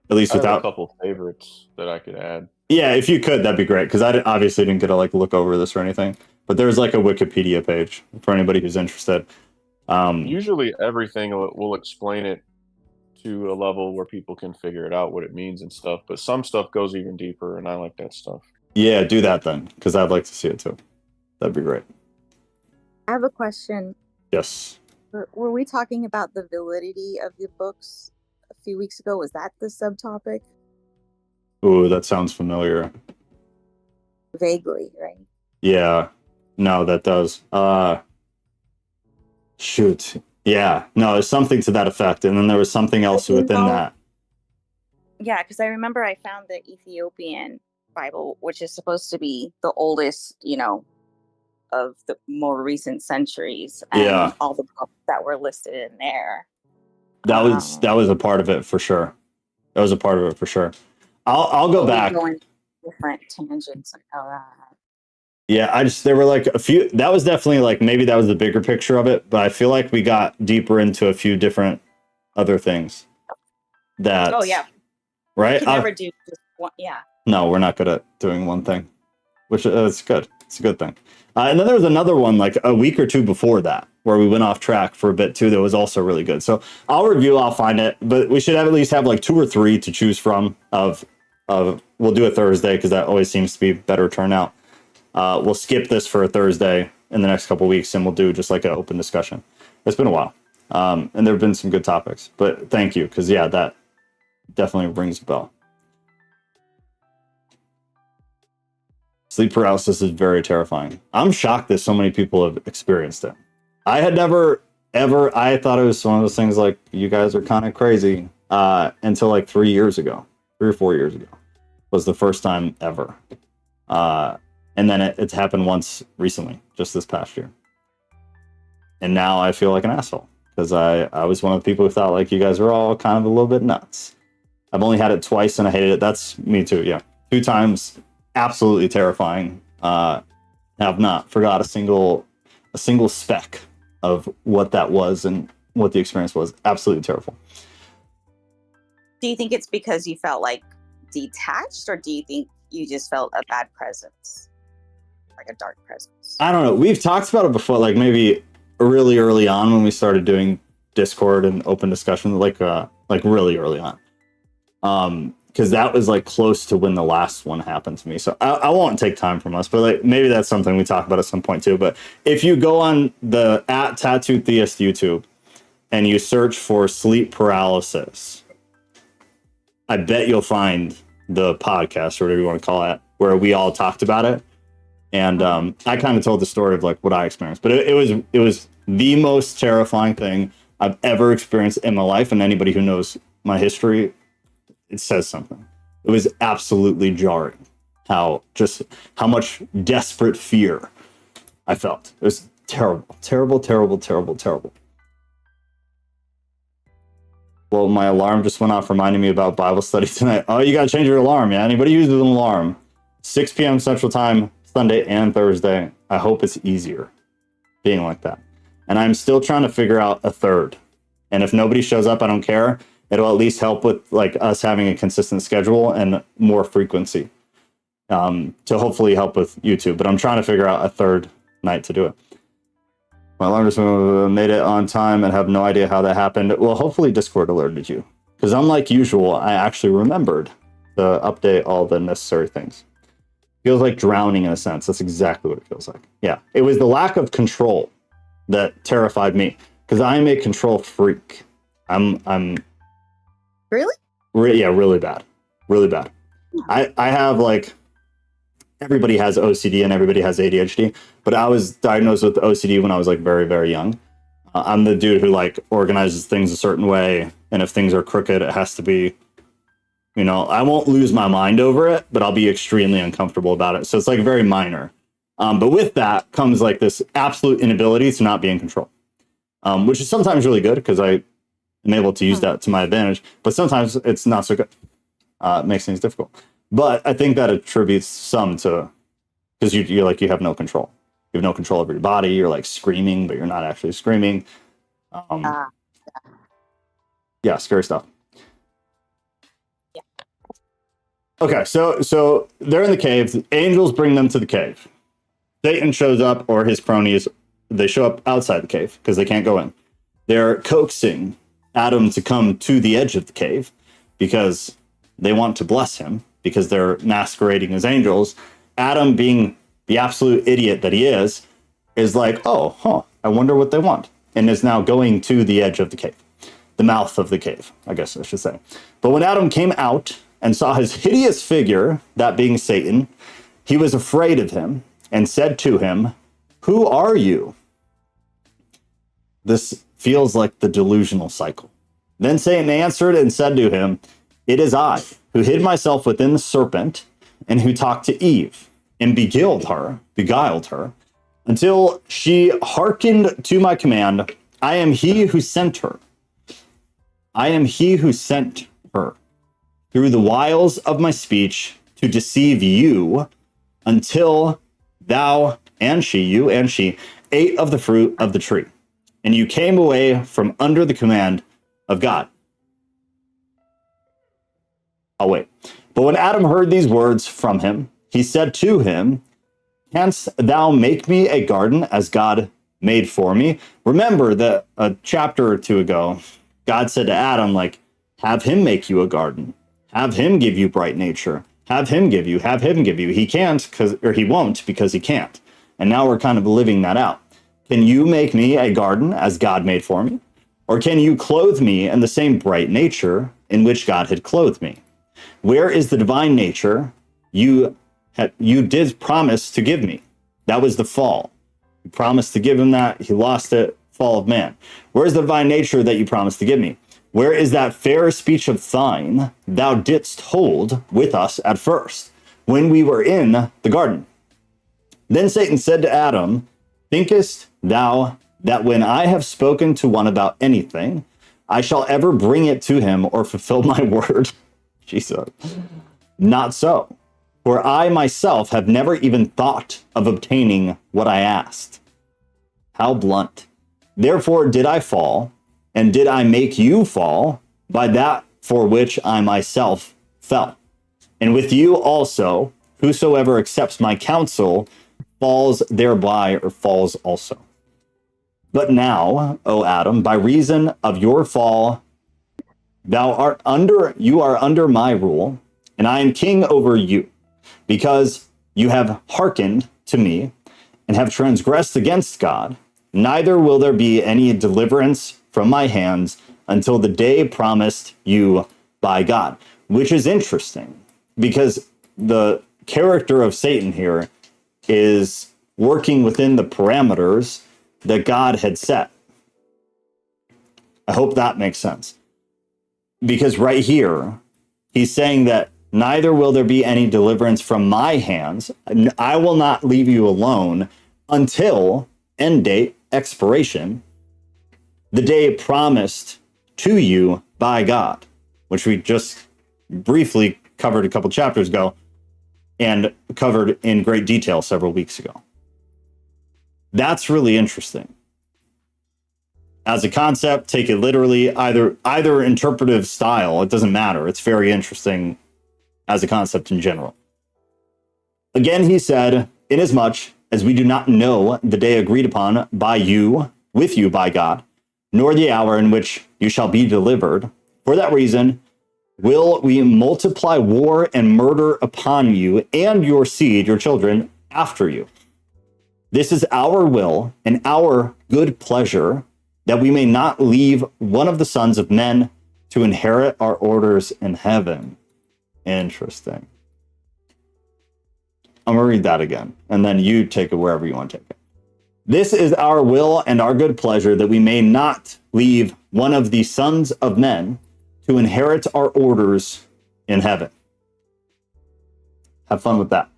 at least without... I have a couple favorites that I could add. Yeah, if you could, that'd be great. Because I obviously didn't get to like look over this or anything. But there's like a Wikipedia page for anybody who's interested. Usually everything will explain it to a level where people can figure it out what it means and stuff, but some stuff goes even deeper, and I like that stuff. Yeah, do that then, because I'd like to see it too. That'd be great. I have a question. Yes. Were we talking about the validity of the books a few weeks ago? Was that the subtopic? Ooh, that sounds familiar. Vaguely, right? Yeah. No, that does. Shoot. Yeah. No, it's something to that effect. And then there was something else within that. Yeah, because I remember I found the Ethiopian Bible, which is supposed to be the oldest, of the more recent centuries, and all the books that were listed in there. That was a part of it for sure. That was a part of it for sure. I'll go back. Going different tangents and all that. Yeah, there were like a few. That was definitely like maybe that was the bigger picture of it, but I feel like we got deeper into a few different other things. That. Oh yeah. Right. You can never do just one. Yeah. No, we're not good at doing one thing, which is good. It's a good thing. And then there was another one like a week or two before that where we went off track for a bit too. That was also really good. So I'll find it, but we should at least have like 2 or 3 to choose from. We'll do a Thursday because that always seems to be better turnout. We'll skip this for a Thursday in the next couple of weeks, and we'll do just like an open discussion. It's been a while, and there have been some good topics. But thank you, because that definitely rings a bell. Sleep paralysis is very terrifying. I'm shocked that so many people have experienced it. I had never, ever, I thought it was one of those things like, you guys are kind of crazy, until like 3 or 4 years ago was the first time ever. And then it's happened once recently, just this past year. And now I feel like an asshole because I was one of the people who thought like you guys were all kind of a little bit nuts. I've only had it twice and I hated it. That's me too. Yeah. 2 times. Absolutely terrifying. Have not forgot a single speck of what that was and what the experience was. Absolutely terrible. Do you think it's because you felt like detached, or do you think you just felt a bad presence, like a dark presence? I don't know. We've talked about it before, like maybe really early on when we started doing Discord and open discussion, like really early on. Because that was like close to when the last one happened to me. So I won't take time from us, but like maybe that's something we talk about at some point too. But if you go on the @Tattooed Theist YouTube and you search for sleep paralysis, I bet you'll find the podcast or whatever you want to call it, where we all talked about it. And I kind of told the story of like what I experienced, but it was the most terrifying thing I've ever experienced in my life. And anybody who knows my history, it says something. It was absolutely jarring how much desperate fear I felt. It was terrible, terrible, terrible, terrible, terrible. Well, my alarm just went off reminding me about Bible study tonight. Oh, you got to change your alarm. Yeah, anybody uses an alarm? 6 p.m. Central Time, Sunday and Thursday. I hope it's easier being like that. And I'm still trying to figure out a third. And if nobody shows up, I don't care. It'll at least help with like us having a consistent schedule and more frequency to hopefully help with YouTube. But I'm trying to figure out a third night to do it. My alarm just made it on time and have no idea how that happened. Well, hopefully Discord alerted you. Because unlike usual, I actually remembered to update all the necessary things. Feels like drowning in a sense. That's exactly what it feels like. Yeah. It was the lack of control that terrified me. Because I am a control freak. I'm Really? Yeah, really bad. Really bad. I have like, everybody has OCD and everybody has ADHD, but I was diagnosed with OCD when I was like very, very young. I'm the dude who like organizes things a certain way. And if things are crooked, it has to be, I won't lose my mind over it, but I'll be extremely uncomfortable about it. So it's like very minor. But with that comes like this absolute inability to not be in control, which is sometimes really good because I am able to use that to my advantage, but sometimes it's not so good. It makes things difficult. But I think that attributes some to, because you have no control. You have no control over your body. You're like screaming, but you're not actually screaming. Yeah, scary stuff. Yeah. Okay, so they're in the cave. The angels bring them to the cave. Satan shows up, or his cronies, they show up outside the cave because they can't go in. They're coaxing Adam to come to the edge of the cave because they want to bless him because they're masquerading as angels. Adam, being the absolute idiot that he is like, I wonder what they want, and is now going to the edge of the cave, the mouth of the cave, I guess I should say. But when Adam came out and saw his hideous figure, that being Satan, he was afraid of him and said to him, "Who are you?" This feels like the delusional cycle. Then Satan answered and said to him, "It is I who hid myself within the serpent and who talked to Eve and beguiled her, until she hearkened to my command. I am he who sent her. I am he who sent her through the wiles of my speech to deceive you until you and she ate of the fruit of the tree. And you came away from under the command of God." I'll wait. But when Adam heard these words from him, he said to him, "Canst thou make me a garden as God made for me?" Remember that a chapter or two ago, God said to Adam, like, have him make you a garden. Have him give you bright nature. Have him give you. He can't, he won't because he can't. And now we're kind of living that out. Can you make me a garden as God made for me? Or can you clothe me in the same bright nature in which God had clothed me? Where is the divine nature you did promise to give me? That was the fall. You promised to give him that. He lost it. Fall of man. Where is the divine nature that you promised to give me? Where is that fair speech of thine thou didst hold with us at first, when we were in the garden? Then Satan said to Adam, "Thinkest thou that when I have spoken to one about anything, I shall ever bring it to him or fulfill my word?" Jesus. Not so. For I myself have never even thought of obtaining what I asked. How blunt. Therefore did I fall, and did I make you fall by that for which I myself fell. And with you also, whosoever accepts my counsel falls thereby, or falls also. But now, O Adam, by reason of your fall, you are under my rule, and I am king over you, because you have hearkened to me and have transgressed against God. Neither will there be any deliverance from my hands until the day promised you by God. Which is interesting, because the character of Satan here is working within the parameters that God had set. I hope that makes sense. Because right here, he's saying that neither will there be any deliverance from my hands. I will not leave you alone until end date, expiration, the day promised to you by God, which we just briefly covered a couple chapters ago and covered in great detail several weeks ago. That's really interesting. As a concept, take it literally, either interpretive style, it doesn't matter. It's very interesting as a concept in general. Again, he said, "Inasmuch as we do not know the day agreed upon with you by God, nor the hour in which you shall be delivered, for that reason will we multiply war and murder upon you and your seed, your children, after you. This is our will and our good pleasure, that we may not leave one of the sons of men to inherit our orders in heaven." Interesting. I'm going to read that again, and then you take it wherever you want to take it. "This is our will and our good pleasure, that we may not leave one of the sons of men to inherit our orders in heaven." Have fun with that.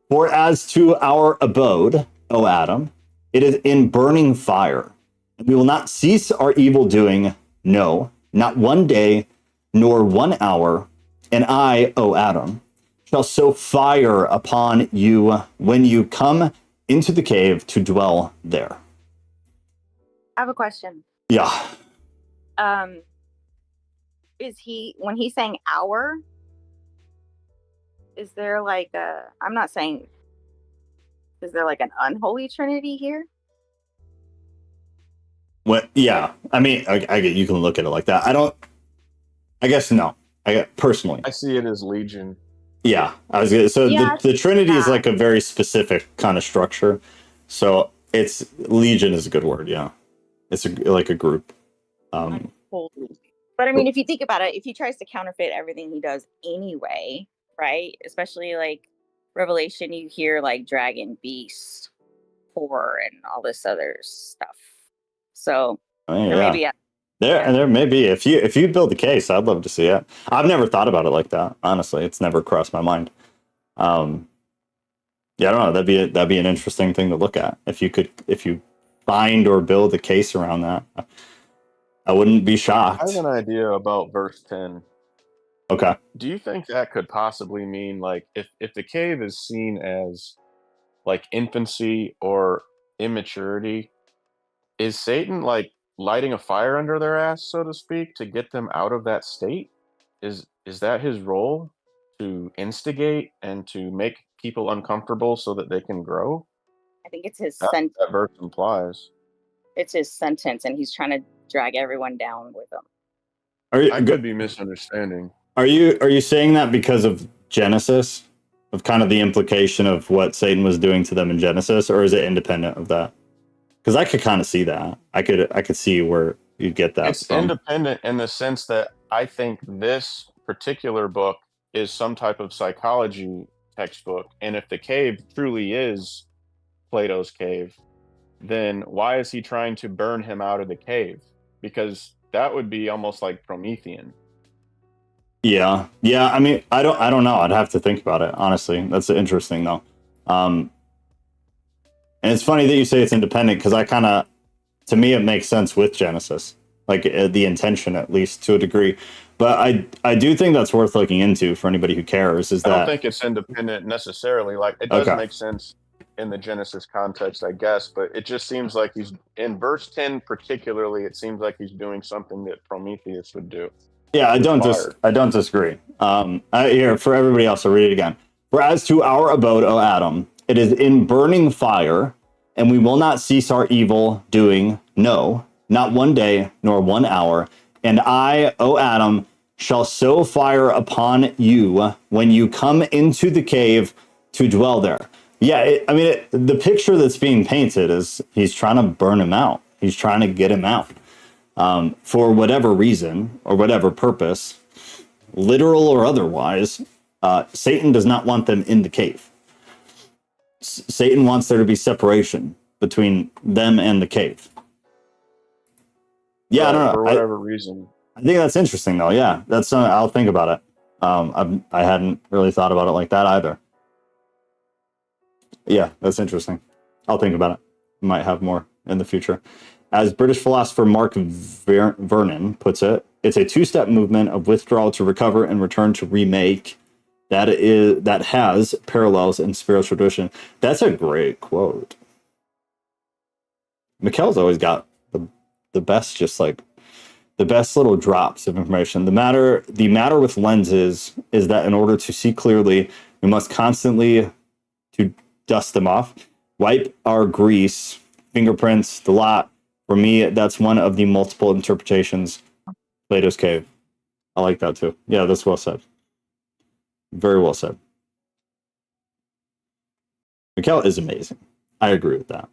"For as to our abode, O Adam, it is in burning fire. And we will not cease our evil doing, no, not one day, nor 1 hour. And I, O Adam, shall sow fire upon you when you come into the cave to dwell there." I have a question. Yeah. When he's saying hour, is there like is there like an unholy trinity here? What? Yeah. I mean, I get you can look at it like that. I guess no. Personally, I see it as Legion. Yeah, the Trinity is like a very specific kind of structure. So it's Legion is a good word. Yeah, it's like a group. Unholy. But I mean, if you think about it, if he tries to counterfeit everything he does anyway, right? Especially like Revelation, you hear like dragon, beast, horror, and all this other stuff. So there may be there may be. If you build the case, I'd love to see it. I've never thought about it like that. Honestly, it's never crossed my mind. Yeah, I don't know. That'd be an interesting thing to look at. If you find or build a case around that, I wouldn't be shocked. I have an idea about verse 10. Okay. Do you think that could possibly mean like if the cave is seen as like infancy or immaturity, is Satan like lighting a fire under their ass, so to speak, to get them out of that state? Is that his role, to instigate and to make people uncomfortable so that they can grow? I think it's his That's what that verse implies. It's his sentence, and he's trying to drag everyone down with him. I could be misunderstanding. Are you saying that because of Genesis, of kind of the implication of what Satan was doing to them in Genesis, or is it independent of that? Because I could kind of see that. I could see where you'd get that. It's independent in the sense that I think this particular book is some type of psychology textbook, and if the cave truly is Plato's cave, then why is he trying to burn him out of the cave? Because that would be almost like Promethean. Yeah. I mean, I don't know. I'd have to think about it. Honestly, that's interesting though. And it's funny that you say it's independent, because to me, it makes sense with Genesis, like the intention, at least to a degree. But I do think that's worth looking into for anybody who cares. I don't think it's independent necessarily. Like, it does make sense in the Genesis context, I guess, but it just seems like he's in verse 10 particularly. It seems like he's doing something that Prometheus would do. Yeah, I don't disagree. Here, for everybody else, I'll read it again. For as to our abode, O Adam, it is in burning fire, and we will not cease our evil doing, no, not one day, nor 1 hour. And I, O Adam, shall sow fire upon you when you come into the cave to dwell there. Yeah, the picture that's being painted is he's trying to burn him out. He's trying to get him out. For whatever reason or whatever purpose, literal or otherwise, Satan does not want them in the cave. Satan wants there to be separation between them and the cave. Yeah, I don't know. For whatever reason. I think that's interesting, though. Yeah, that's something I'll think about it. I hadn't really thought about it like that either. Yeah, that's interesting. I'll think about it. Might have more in the future. As British philosopher Mark Vernon puts it, it's a two-step movement of withdrawal to recover and return to remake that has parallels in spiritual tradition. That's a great quote. Mikkel's always got the best, just like the best little drops of information. The matter with lenses is that in order to see clearly, we must constantly to dust them off, wipe our grease, fingerprints, the lot. For me, that's one of the multiple interpretations. Plato's cave. I like that too. Yeah, that's well said. Very well said. Mikkel is amazing. I agree with that.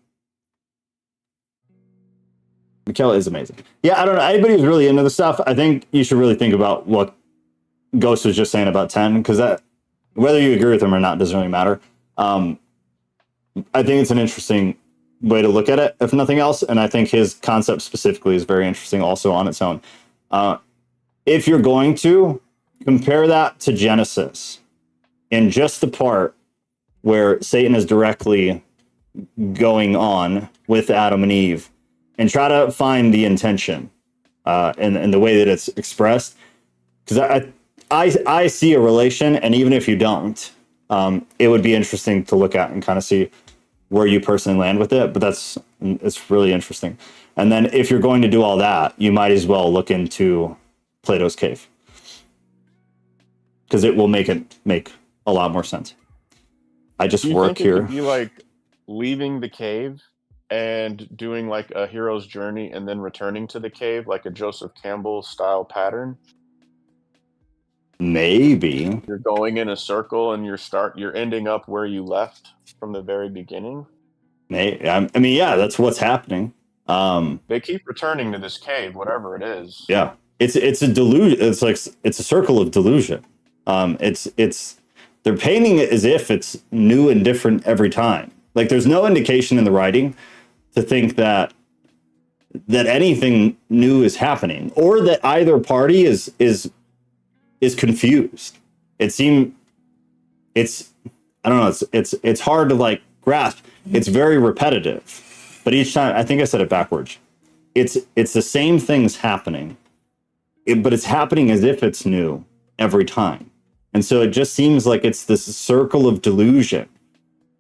Mikkel is amazing. Yeah, I don't know. Anybody who's really into the stuff, I think you should really think about what Ghost was just saying about 10, because that, whether you agree with him or not, doesn't really matter. I think it's an interesting way to look at it, if nothing else. And I think his concept specifically is very interesting also on its own. If you're going to compare that to Genesis, in just the part where Satan is directly going on with Adam and Eve, and try to find the intention in the way that it's expressed, because I see a relation, and even if you don't, it would be interesting to look at and kind of see where you personally land with it. But it's really interesting. And then if you're going to do all that, you might as well look into Plato's cave, because it will make a lot more sense. I just work here. It could be like leaving the cave and doing like a hero's journey and then returning to the cave, like a Joseph Campbell style pattern? Maybe. You're going in a circle and you're ending up where you left from the very beginning. I mean, yeah, that's what's happening. They keep returning to this cave, whatever it is. Yeah. it's a delusion. It's like it's a circle of delusion. It's they're painting it as if it's new and different every time. Like there's no indication in the writing to think that anything new is happening, or that either party is confused. I don't know, it's hard to like grasp. It's very repetitive, but each time, I think I said it backwards. It's the same things happening, but it's happening as if it's new every time. And so it just seems like it's this circle of delusion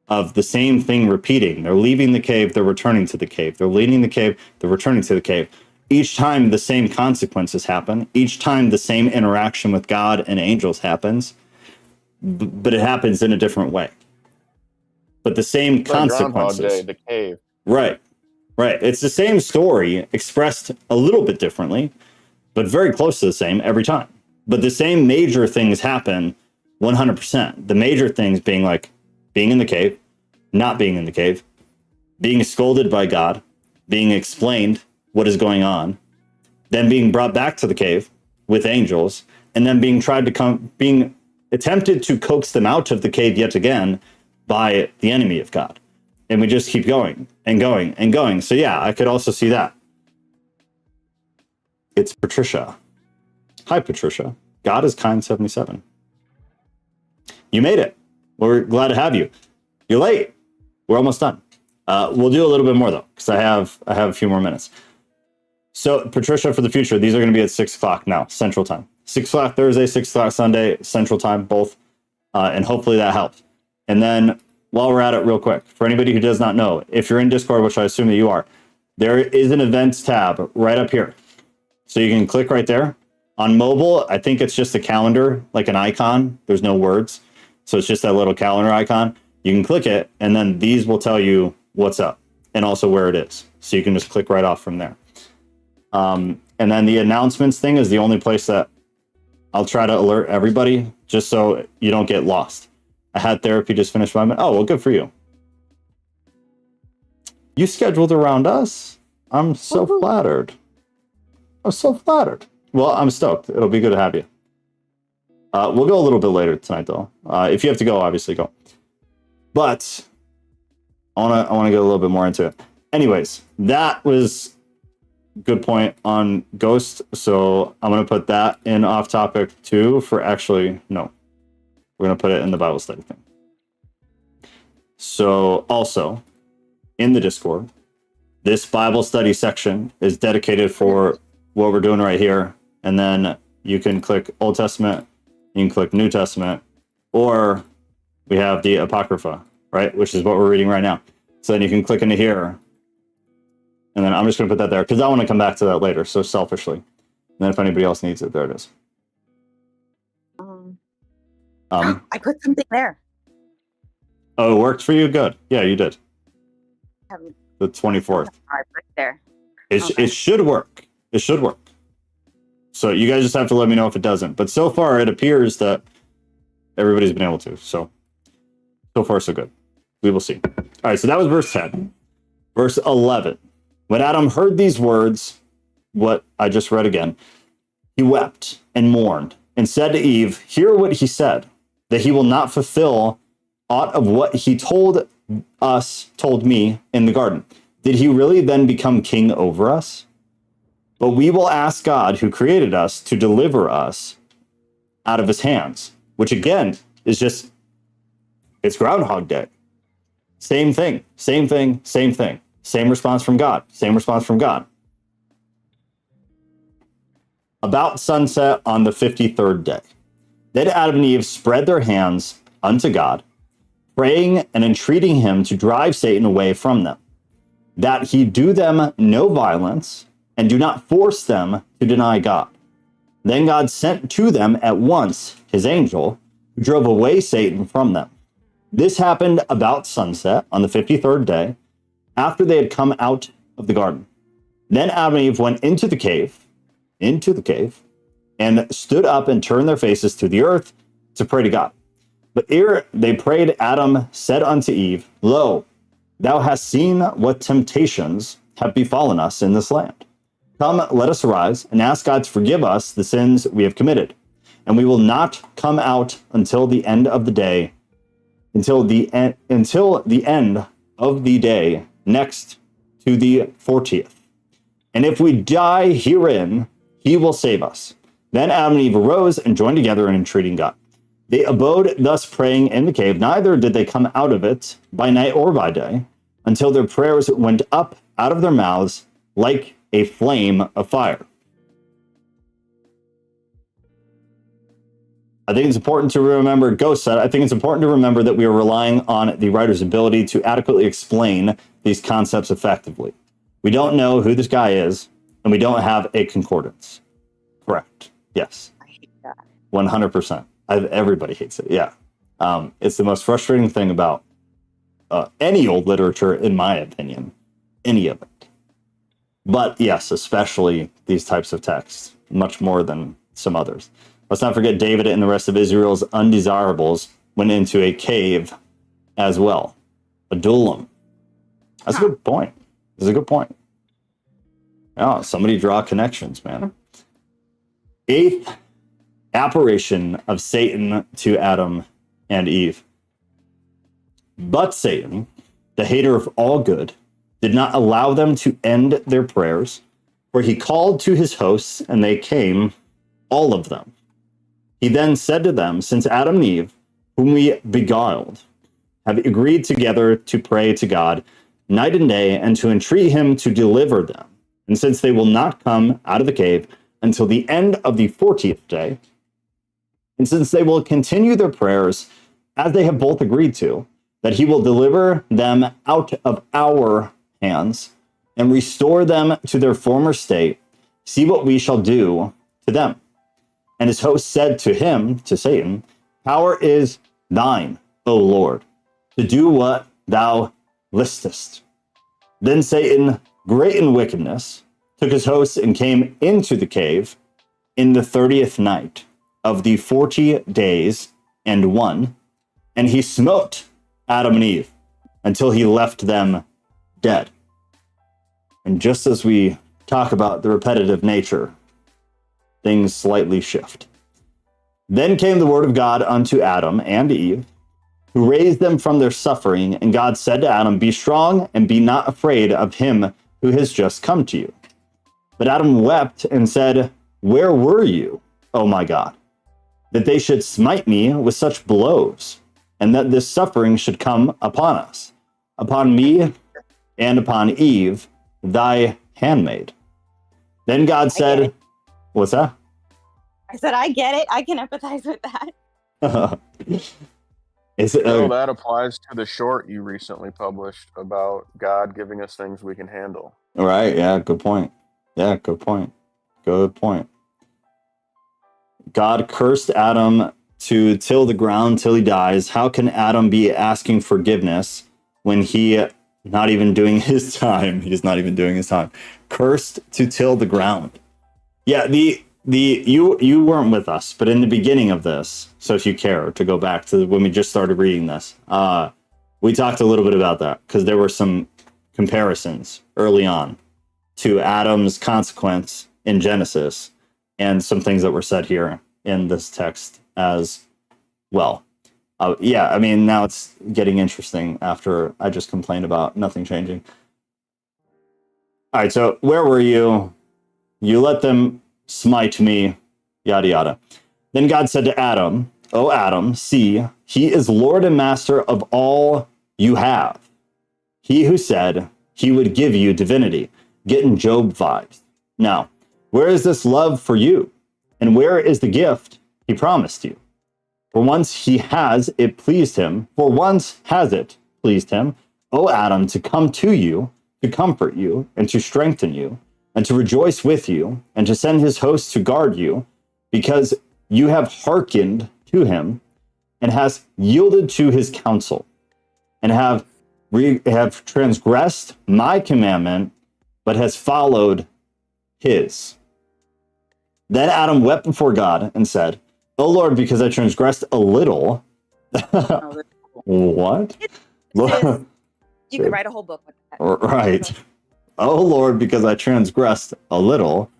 of the same thing repeating. They're leaving the cave, they're returning to the cave. They're leaving the cave, they're returning to the cave. Each time the same consequences happen. Each time the same interaction with God and angels happens, but it happens in a different way. But the same consequences. Groundhog Day, the cave. Right. It's the same story expressed a little bit differently, but very close to the same every time. But the same major things happen 100%. The major things being like being in the cave, not being in the cave, being scolded by God, being explained what is going on, then being brought back to the cave with angels, and then being attempted to coax them out of the cave yet again by the enemy of God. And we just keep going and going and going. So yeah, I could also see that. It's Patricia. Hi, Patricia. God is kind 77. You made it. We're glad to have you. You're late. We're almost done. We'll do a little bit more though, because I have a few more minutes. So Patricia, for the future, these are going to be at 6 o'clock now, Central Time. 6 o'clock Thursday, 6 o'clock Sunday, Central Time, both. And hopefully that helps. And then while we're at it real quick, for anybody who does not know, if you're in Discord, which I assume that you are, there is an events tab right up here. So you can click right there. On mobile, I think it's just a calendar, like an icon. There's no words. So it's just that little calendar icon. You can click it, and then these will tell you what's up and also where it is. So you can just click right off from there. And then the announcements thing is the only place that I'll try to alert everybody, just so you don't get lost. I had therapy, just finished my... Oh, well, good for you. You scheduled around us? I'm so flattered. I'm so flattered. Well, I'm stoked. It'll be good to have you. We'll go a little bit later tonight, though. If you have to go, obviously go. But I want to get a little bit more into it. Anyways, that was a good point on Ghost. So I'm going to put that in off topic too for actually, no. We're going to put it in the Bible study thing. So also in the Discord, this Bible study section is dedicated for what we're doing right here. And then you can click Old Testament, you can click New Testament, or we have the Apocrypha, right? Which is what we're reading right now. So then you can click into here. And then I'm just going to put that there because I want to come back to that later. So selfishly. And then if anybody else needs it, there it is. I put something there. Oh, it worked for you? Good. Yeah, you did. The 24th. I put there. It should work. It should work. So you guys just have to let me know if it doesn't. But so far, it appears that everybody's been able to. So far, so good. We will see. All right, so that was verse 10. Verse 11. When Adam heard these words, what I just read again, he wept and mourned and said to Eve, hear what he said, that he will not fulfill aught of what he told me in the garden. Did he really then become king over us? But we will ask God who created us to deliver us out of his hands, which again is just, it's Groundhog Day. Same thing, same thing, same thing. Same response from God, same response from God. About sunset on the 53rd day, then Adam and Eve spread their hands unto God, praying and entreating him to drive Satan away from them, that he do them no violence, and do not force them to deny God. Then God sent to them at once his angel, who drove away Satan from them. This happened about sunset on the 53rd day, after they had come out of the garden. Then Adam and Eve went into the cave, and stood up and turned their faces to the earth to pray to God. But ere they prayed, Adam said unto Eve, Lo, thou hast seen what temptations have befallen us in this land. Come, let us arise and ask God to forgive us the sins we have committed. And we will not come out until the end of the day, until the end of the day next to the 40th. And if we die herein, he will save us. Then Adam and Eve arose and joined together in entreating God. They abode thus praying in the cave, neither did they come out of it by night or by day, until their prayers went up out of their mouths like a flame of fire. I think it's important to remember, Ghost said, I think it's important to remember that we are relying on the writer's ability to adequately explain these concepts effectively. We don't know who this guy is, and we don't have a concordance. Correct. Yes. I hate that. 100%. Everybody hates it. Yeah. It's the most frustrating thing about any old literature, in my opinion. Any of it. But yes, especially these types of texts, much more than some others. Let's not forget David and the rest of Israel's undesirables went into a cave as well. Adullam. That's a good point. That's a good point. Oh, somebody draw connections, man. 8th apparition of Satan to Adam and Eve. But Satan, the hater of all good, did not allow them to end their prayers, for he called to his hosts, and they came, all of them. He then said to them, since Adam and Eve, whom we beguiled, have agreed together to pray to God night and day, and to entreat him to deliver them, and since they will not come out of the cave until the end of the 40th day, and since they will continue their prayers, as they have both agreed to, that he will deliver them out of our hands and restore them to their former state, see what we shall do to them. And his host said to him, to Satan, power is thine, O Lord, to do what thou listest. Then Satan, great in wickedness, took his hosts and came into the cave in the 30th night of the 40 days and 1, and he smote Adam and Eve until he left them dead. And just as we talk about the repetitive nature, things slightly shift. Then came the word of God unto Adam and Eve, who raised them from their suffering, and God said to Adam, be strong and be not afraid of him who has just come to you. But Adam wept and said, where were you, O my God, that they should smite me with such blows, and that this suffering should come upon us, upon me and upon Eve, thy handmaid. Then God said, what's that? I said, I get it. I can empathize with that. Is it, so that applies to the short you recently published about God giving us things we can handle. Right. Yeah. Good point. Yeah. Good point. Good point. God cursed Adam to till the ground till he dies. How can Adam be asking forgiveness when he not even doing his time? He's not even doing his time. Cursed to till the ground. Yeah, you weren't with us, but in the beginning of this, so if you care to go back to when we just started reading this, we talked a little bit about that because there were some comparisons early on to Adam's consequence in Genesis and some things that were said here in this text as well. Yeah, I mean, now it's getting interesting after I just complained about nothing changing. All right, so where were you? You let them smite me, yada, yada. Then God said to Adam, O Adam, see, he is Lord and master of all you have. He who said he would give you divinity. Getting Job vibes. Now, where is this love for you? And where is the gift he promised you? For once it pleased him, O Adam, to come to you, to comfort you, and to strengthen you, and to rejoice with you, and to send his hosts to guard you, because you have hearkened to him, and has yielded to his counsel, and have transgressed my commandment, but has followed his. Then Adam wept before God and said, O Lord, because I transgressed a little. What? You could write a whole book with that. Right. O Lord, because I transgressed a little,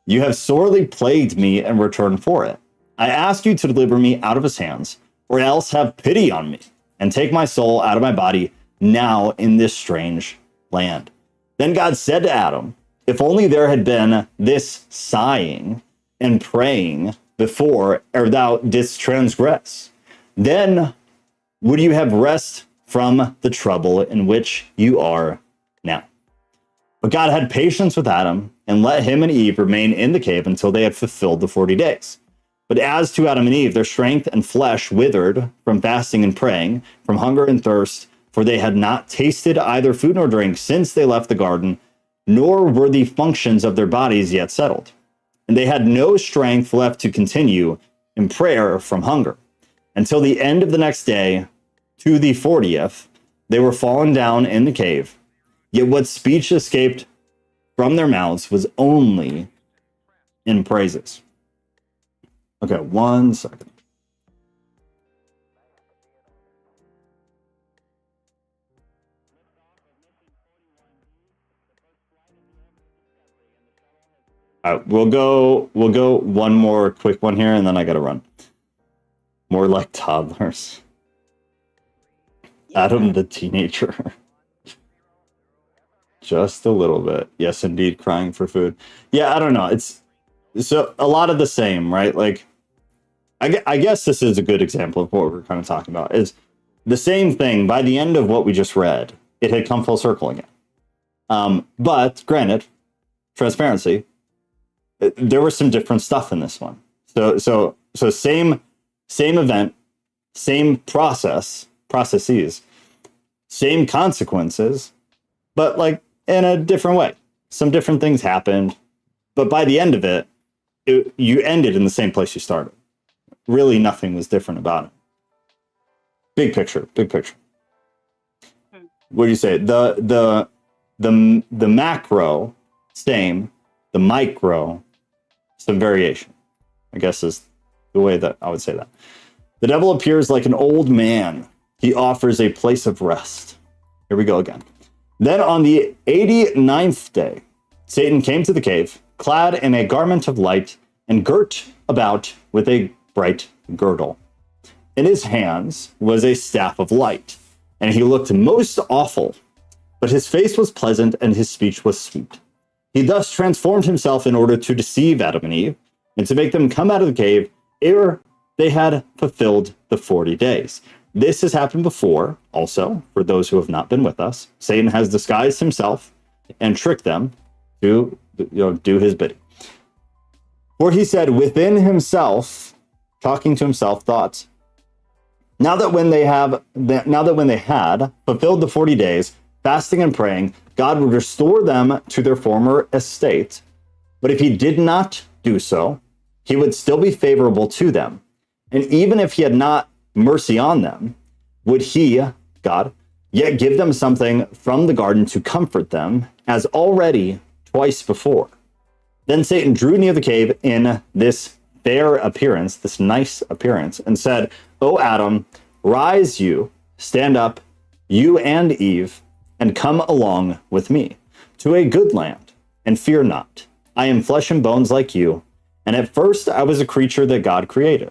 you have sorely plagued me in return for it. I ask you to deliver me out of his hands, or else have pity on me, and take my soul out of my body now in this strange land. Then God said to Adam, if only there had been this sighing and praying before, ere thou didst transgress, then would you have rest from the trouble in which you are now. But God had patience with Adam and let him and Eve remain in the cave until they had fulfilled the 40 days. But as to Adam and Eve, their strength and flesh withered from fasting and praying, from hunger and thirst, for they had not tasted either food nor drink since they left the garden, nor were the functions of their bodies yet settled. And they had no strength left to continue in prayer from hunger. Until the end of the next day, to the 40th, they were fallen down in the cave. Yet what speech escaped from their mouths was only in praises. Okay, 1 second. All right, we'll go one more quick one here, and then I gotta run. More like toddlers. Adam the teenager. Just a little bit. Yes, indeed, crying for food. Yeah, I don't know. It's so a lot of the same, right? Like, I guess this is a good example of what we're kind of talking about. Is the same thing. By the end of what we just read, it had come full circle again. But granted, transparency, there was some different stuff in this one. So same event, same processes, same consequences, but like in a different way. Some different things happened, but by the end of it, you ended in the same place you started. Really, nothing was different about it. Big picture. What do you say? The macro, same. The micro, some variation, I guess is the way that I would say that. The devil appears like an old man. He offers a place of rest. Here we go again. Then on the 89th day, Satan came to the cave, clad in a garment of light and girt about with a bright girdle. In his hands was a staff of light, and he looked most awful, but his face was pleasant and his speech was sweet. He thus transformed himself in order to deceive Adam and Eve and to make them come out of the cave ere they had fulfilled the 40 days. This has happened before, also, for those who have not been with us. Satan has disguised himself and tricked them to do his bidding. For he said within himself, talking to himself, thoughts, now that when they had fulfilled the 40 days, fasting and praying, God would restore them to their former estate. But if he did not do so, he would still be favorable to them. And even if he had not mercy on them, would he, God, yet give them something from the garden to comfort them, as already twice before. Then Satan drew near the cave in this fair appearance, this nice appearance, and said, O Adam, rise you, stand up, you and Eve, and come along with me to a good land, and fear not. I am flesh and bones like you, and at first I was a creature that God created.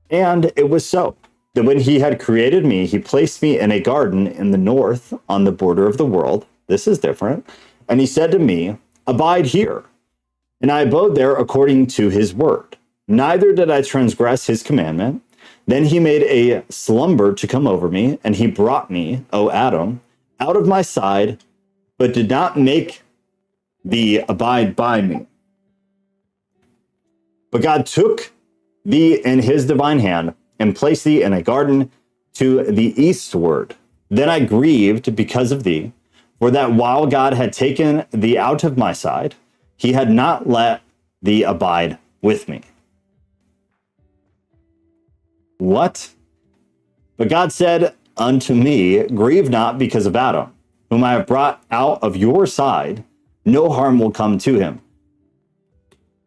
And it was so, that when he had created me, he placed me in a garden in the north on the border of the world. This is different. And he said to me, abide here. And I abode there according to his word. Neither did I transgress his commandment. Then he made a slumber to come over me, and he brought me, O Adam, out of my side, but did not make thee abide by me. But God took thee in his divine hand and placed thee in a garden to the eastward. Then I grieved because of thee, for that while God had taken thee out of my side, he had not let thee abide with me. What? But God said unto me, grieve not because of Adam, whom I have brought out of your side. No harm will come to him.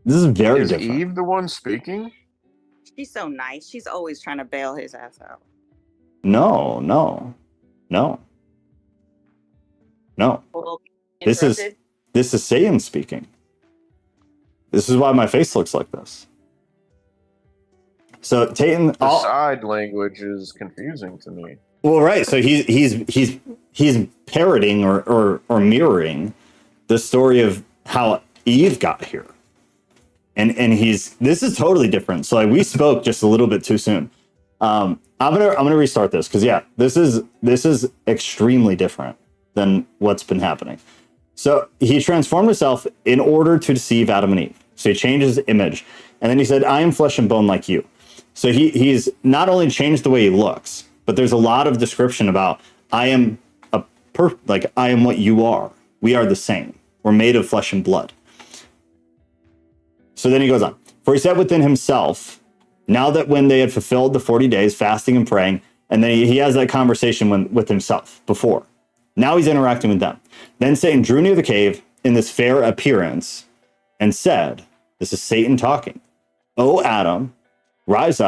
This is very different. Is Eve the one speaking? She's so nice. She's always trying to bail his ass out. No. Well, This is Satan speaking. This is why my face looks like this. So Satan, the side language is confusing to me. Well, right. So he's parroting or mirroring the story of how Eve got here. And this is totally different. So like we spoke just a little bit too soon. I'm gonna restart this because this is extremely different than what's been happening. So he transformed himself in order to deceive Adam and Eve. So he changed his image, and then he said, "I am flesh and bone like you." So he's not only changed the way he looks, but there's a lot of description about I am I am what you are. We are the same. We're made of flesh and blood. So then he goes on. For he said within himself, now that when they had fulfilled the 40 days fasting and praying, and then he has that conversation with himself before. Now he's interacting with them. Then Satan drew near the cave in this fair appearance and said, this is Satan talking, "O Adam, rise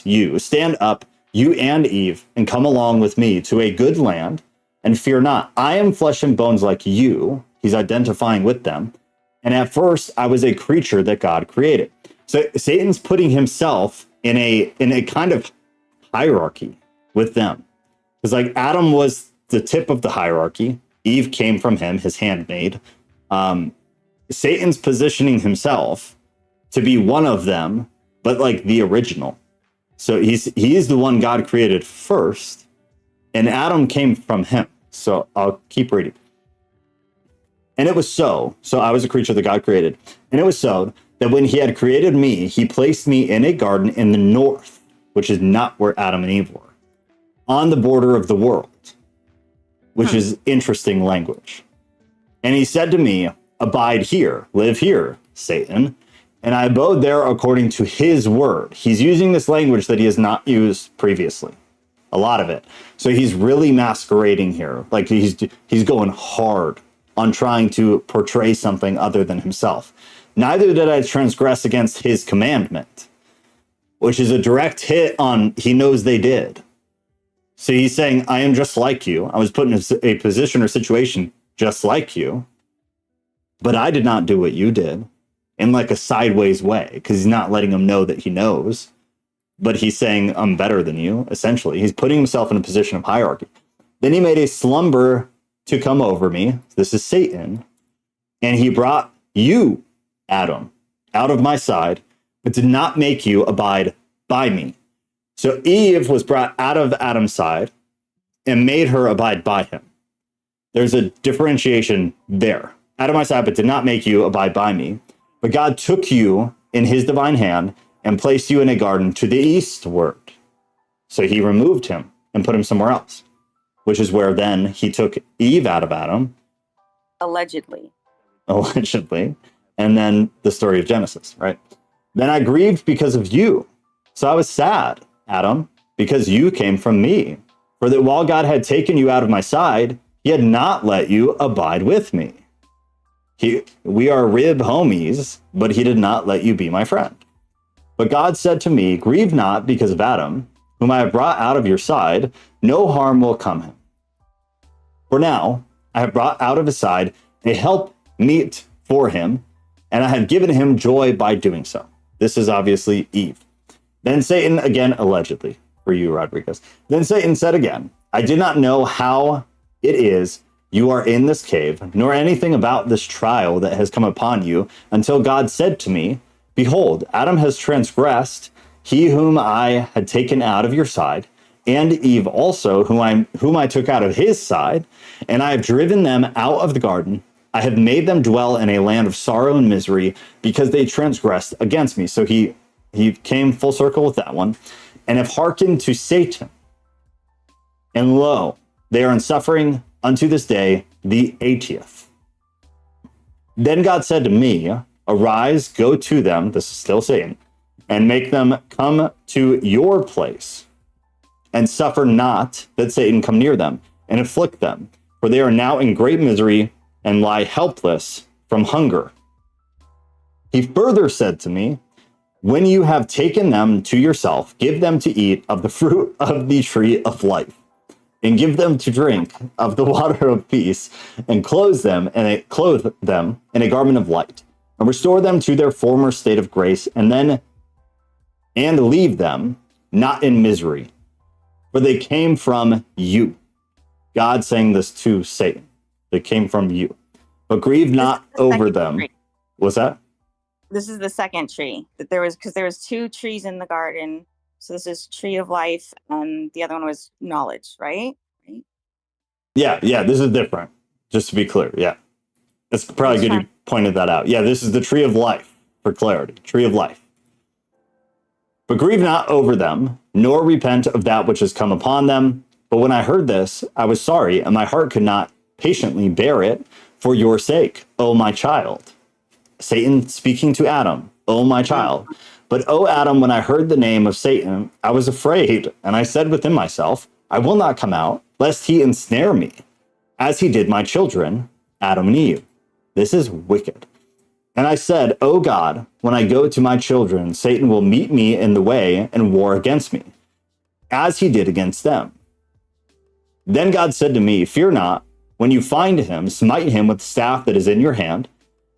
you, stand up, you and Eve, and come along with me to a good land, and fear not. I am flesh and bones like you." He's identifying with them. "And at first I was a creature that God created." So Satan's putting himself in a kind of hierarchy with them. Because like Adam was the tip of the hierarchy. Eve came from him, his handmaid. Satan's positioning himself to be one of them, but like the original. So he's the one God created first, and Adam came from him. So I'll keep reading. "And it was so I was a creature that God created. And it was so that when he had created me, he placed me in a garden in the north," which is not where Adam and Eve were, "on the border of the world," which is interesting language. "And he said to me, abide here, live here, Satan. And I abode there according to his word." He's using this language that he has not used previously. A lot of it. So he's really masquerading here. Like he's going hard on trying to portray something other than himself. "Neither did I transgress against his commandment," which is a direct hit on he knows they did. So he's saying, I am just like you. I was put in a position or situation just like you, but I did not do what you did, in like a sideways way, because he's not letting them know that he knows, but he's saying, I'm better than you, essentially. He's putting himself in a position of hierarchy. "Then he made a slumber to come over me," this is Satan, "and he brought you, Adam, out of my side, but did not make you abide by me." So Eve was brought out of Adam's side and made her abide by him. There's a differentiation there. "Out of my side, but did not make you abide by me. But God took you in his divine hand and placed you in a garden to the eastward." So he removed him and put him somewhere else, which is where then he took Eve out of Adam. Allegedly. And then the story of Genesis, right? "Then I grieved because of you. So I was sad, Adam, because you came from me. For that while God had taken you out of my side, he had not let you abide with me. We are rib homies, but he did not let you be my friend. But God said to me, grieve not because of Adam, whom I have brought out of your side, no harm will come him. For now I have brought out of his side a help meet for him, and I have given him joy by doing so." This is obviously Eve. "Then Satan," again, allegedly, for you, Rodriguez. "Then Satan said again, I did not know how it is you are in this cave, nor anything about this trial that has come upon you, until God said to me, behold, Adam has transgressed, he whom I had taken out of your side, and Eve also, whom I took out of his side, and I have driven them out of the garden. I have made them dwell in a land of sorrow and misery, because they transgressed against me." So he came full circle with that one. "And have hearkened to Satan. And lo, they are in suffering unto this day, the 80th. Then God said to me, arise, go to them," this is still Satan, "and make them come to your place, and suffer not that Satan come near them, and afflict them, for they are now in great misery, and lie helpless from hunger. He further said to me, when you have taken them to yourself, give them to eat of the fruit of the tree of life, and give them to drink of the water of peace, and clothe them in a garment of light, and restore them to their former state of grace, and leave them not in misery, for they came from you. God saying this to Satan. They came from you. But grieve not over them. Tree. What's that? This is the second tree that there was, because there was 2 trees in the garden. So this is tree of life, and the other one was knowledge, right? Yeah, this is different. Just to be clear, yeah. It's probably good you pointed that out. Yeah, this is the tree of life, for clarity. Tree of life. But grieve not over them, nor repent of that which has come upon them. But when I heard this, I was sorry, and my heart could not patiently bear it for your sake, O my child. Satan speaking to Adam, O my child. But, O Adam, when I heard the name of Satan, I was afraid, and I said within myself, I will not come out, lest he ensnare me, as he did my children, Adam and Eve. This is wicked. And I said, O God, when I go to my children, Satan will meet me in the way and war against me, as he did against them. Then God said to me, fear not, when you find him, smite him with the staff that is in your hand,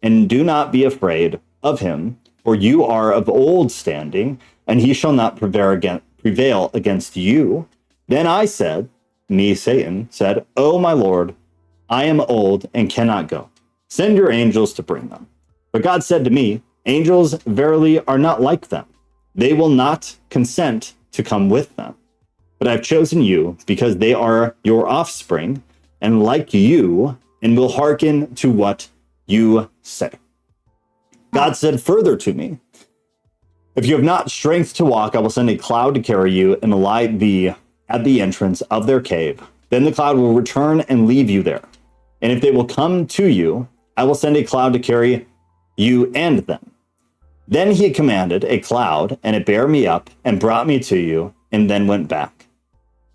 and do not be afraid of him, for you are of old standing, and he shall not prevail against you. Then I said, me, Satan, said, O my Lord, I am old and cannot go. Send your angels to bring them. But God said to me, angels verily are not like them. They will not consent to come with them. But I've chosen you because they are your offspring and like you, and will hearken to what you say. God said further to me, if you have not strength to walk, I will send a cloud to carry you and alight thee at the entrance of their cave. Then the cloud will return and leave you there. And if they will come to you, I will send a cloud to carry you and them. Then he commanded a cloud, and it bare me up and brought me to you, and then went back.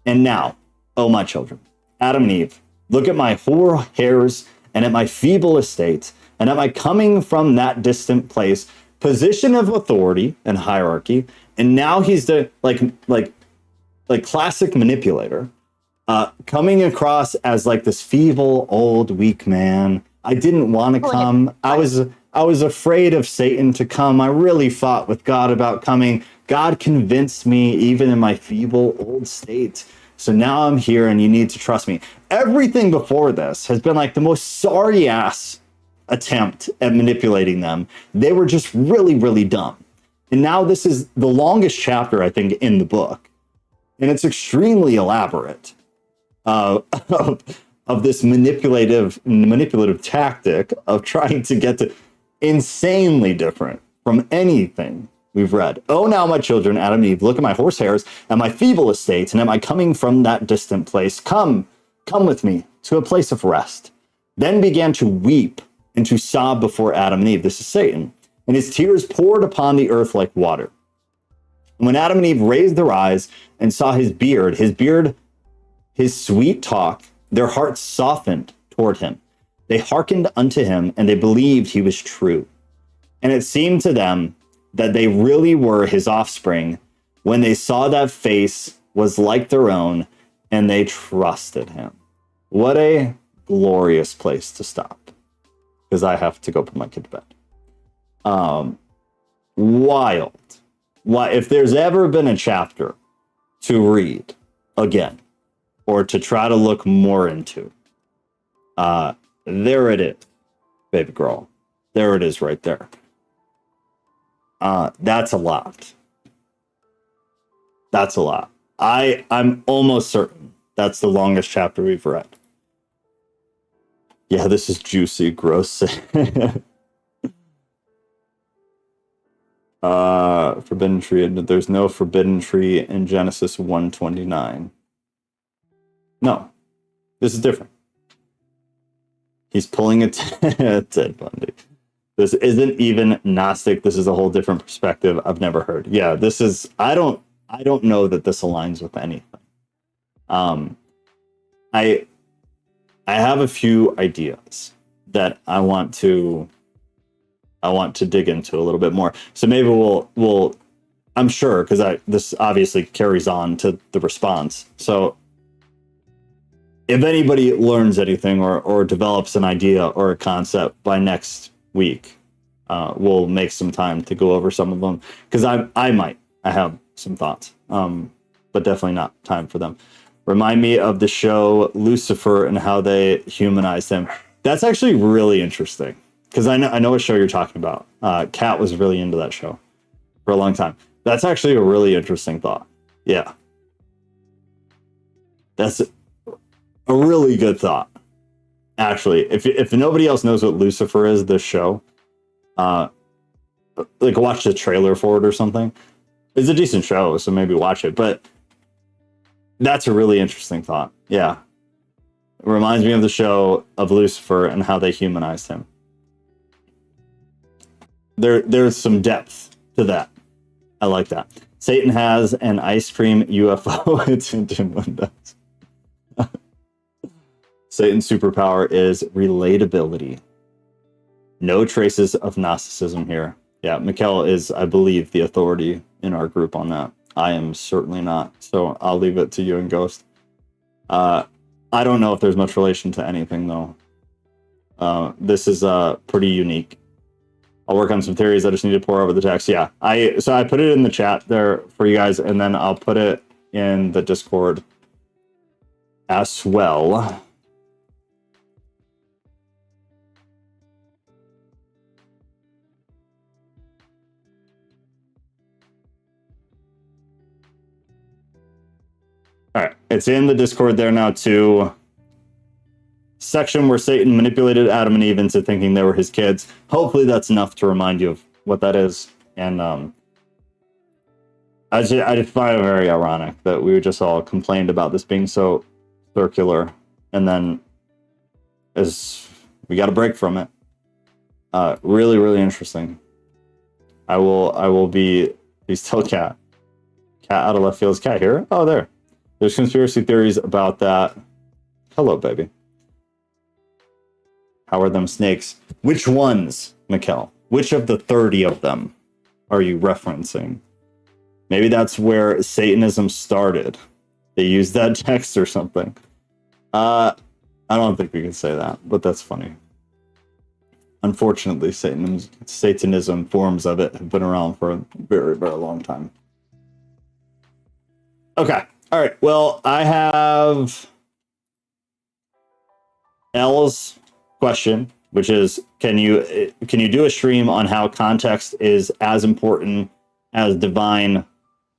And now, O my children, Adam and Eve, look at my hoar hairs and at my feeble estate, and at my coming from that distant place, position of authority and hierarchy. And now he's the like classic manipulator, coming across as like this feeble, old, weak man. I didn't want to come. I was afraid of Satan to come. I really fought with God about coming. God convinced me even in my feeble old state. So now I'm here and you need to trust me. Everything before this has been like the most sorry ass attempt at manipulating them. They were just really, really dumb. And now this is the longest chapter, I think, in the book. And it's extremely elaborate of this manipulative tactic of trying to get to insanely different from anything we've read. Oh, now my children, Adam and Eve, look at my horse hairs and my feeble estates, and am I coming from that distant place? Come with me to a place of rest. Then began to weep and to sob before Adam and Eve. This is Satan. And his tears poured upon the earth like water. And when Adam and Eve raised their eyes and saw his beard, his sweet talk, their hearts softened toward him. They hearkened unto him, and they believed he was true. And it seemed to them that they really were his offspring when they saw that face was like their own, and they trusted him. What a glorious place to stop, because I have to go put my kid to bed. Wild. If there's ever been a chapter to read again, or to try to look more into, there it is, baby girl. There it is right there. That's a lot. That's a lot. I'm almost certain that's the longest chapter we've read. Yeah, this is juicy, gross. Forbidden tree. There's no forbidden tree in Genesis 1:29. No, this is different. He's pulling a Ted Bundy. This isn't even Gnostic. This is a whole different perspective I've never heard. Yeah, this is. I don't know that this aligns with anything. I have a few ideas that I want to dig into a little bit more. So maybe we'll I'm sure, because this obviously carries on to the response. So if anybody learns anything or develops an idea or a concept by next week, we'll make some time to go over some of them, because I have some thoughts, but definitely not time for them. Remind me of the show Lucifer and how they humanized him. That's actually really interesting, because I know what show you're talking about. Kat was really into that show for a long time. That's actually a really interesting thought. Yeah. That's a really good thought. Actually, if nobody else knows what Lucifer is, this show, like watch the trailer for it or something. It's a decent show, so maybe watch it. But that's a really interesting thought. Yeah. It reminds me of the show of Lucifer and how they humanized him. There's some depth to that. I like that. Satan has an ice cream UFO. It's in Tim Windows. Satan's superpower is relatability. No traces of Gnosticism here. Yeah, Mikkel is, I believe, the authority in our group on that. I am certainly not. So I'll leave it to you and Ghost. I don't know if there's much relation to anything, though. This is pretty unique. I'll work on some theories. I just need to pour over the text. Yeah, so I put it in the chat there for you guys, and then I'll put it in the Discord as well. All right, it's in the Discord there now too. Section where Satan manipulated Adam and Eve into thinking they were his kids. Hopefully that's enough to remind you of what that is. And I just find it very ironic that we just all complained about this being so circular, and then as we got a break from it. Really, really interesting. I will be still Cat out of left field. Is Cat here? Oh, there. There's conspiracy theories about that. Hello, baby. How are them snakes? Which ones, Mikkel? Which of the 30 of them are you referencing? Maybe that's where Satanism started. They used that text or something. I don't think we can say that, but that's funny. Unfortunately, Satanism forms of it have been around for a very, very long time. Okay. All right. Well, I have L's question, which is, can you do a stream on how context is as important as divine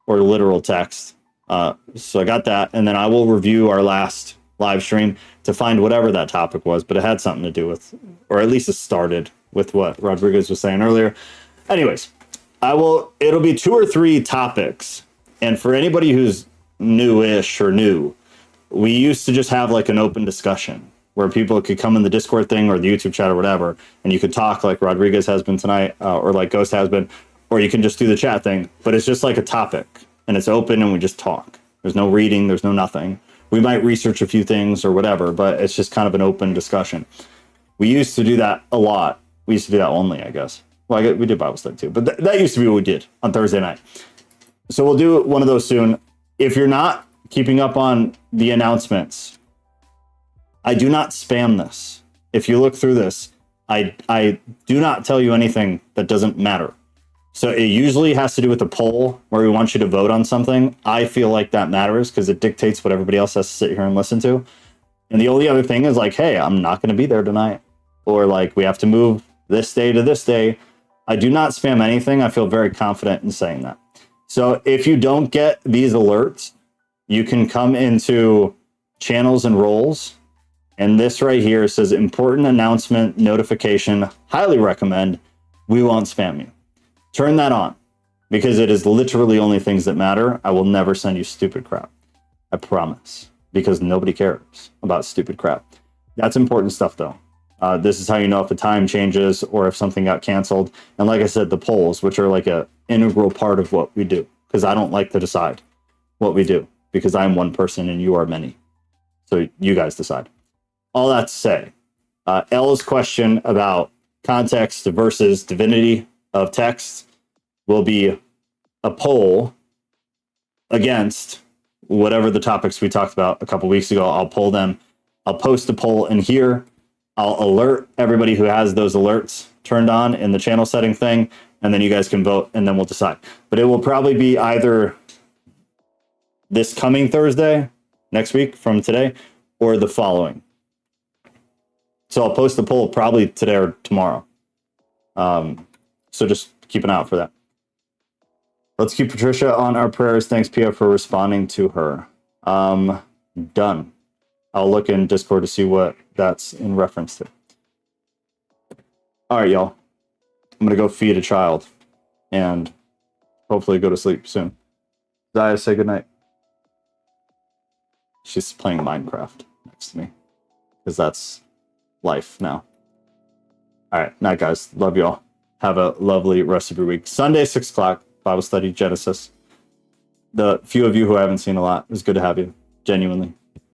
or literal text? So I got that, and then I will review our last live stream to find whatever that topic was, but it had something to do with, or at least it started with what Rodriguez was saying earlier. Anyways, it'll be 2 or 3 topics, and for anybody who's newish or new, we used to just have like an open discussion where people could come in the Discord thing or the YouTube chat or whatever, and you could talk like Rodriguez has been tonight, or like Ghost has been, or you can just do the chat thing, but it's just like a topic, and it's open, and we just talk. There's no reading, there's no nothing. We might research a few things or whatever, but it's just kind of an open discussion. We used to do that a lot. We used to do that only, I guess. Well, we did Bible study too, but that used to be what we did on Thursday night. So we'll do one of those soon. If you're not keeping up on the announcements, I do not spam this. If you look through this, I do not tell you anything that doesn't matter. So it usually has to do with a poll where we want you to vote on something. I feel like that matters because it dictates what everybody else has to sit here and listen to. And the only other thing is like, hey, I'm not going to be there tonight. Or like, we have to move this day to this day. I do not spam anything. I feel very confident in saying that. So if you don't get these alerts, you can come into channels and roles. And this right here says important announcement notification. Highly recommend. We won't spam you. Turn that on, because it is literally only things that matter. I will never send you stupid crap. I promise, because nobody cares about stupid crap. That's important stuff, though. This is how you know if the time changes or if something got canceled. And like I said, the polls, which are like an integral part of what we do, because I don't like to decide what we do, because I'm one person and you are many. So you guys decide. All that to say, L's question about context versus divinity of text will be a poll against whatever the topics we talked about a couple weeks ago. I'll poll them I'll post a poll in here. I'll alert everybody who has those alerts turned on in the channel setting thing, and then you guys can vote, and then we'll decide. But it will probably be either this coming Thursday, next week from today, or the following. So I'll post the poll probably today or tomorrow. So just keep an eye out for that. Let's keep Patricia on our prayers. Thanks, Pia, for responding to her. Done. I'll look in Discord to see what that's in reference to. All right, y'all. I'm going to go feed a child and hopefully go to sleep soon. Zaya, say goodnight. She's playing Minecraft next to me because that's life now. All right. Night, guys. Love y'all. Have a lovely rest of your week. Sunday, 6 o'clock, Bible study, Genesis. The few of you who I haven't seen a lot, it was good to have you. Genuinely.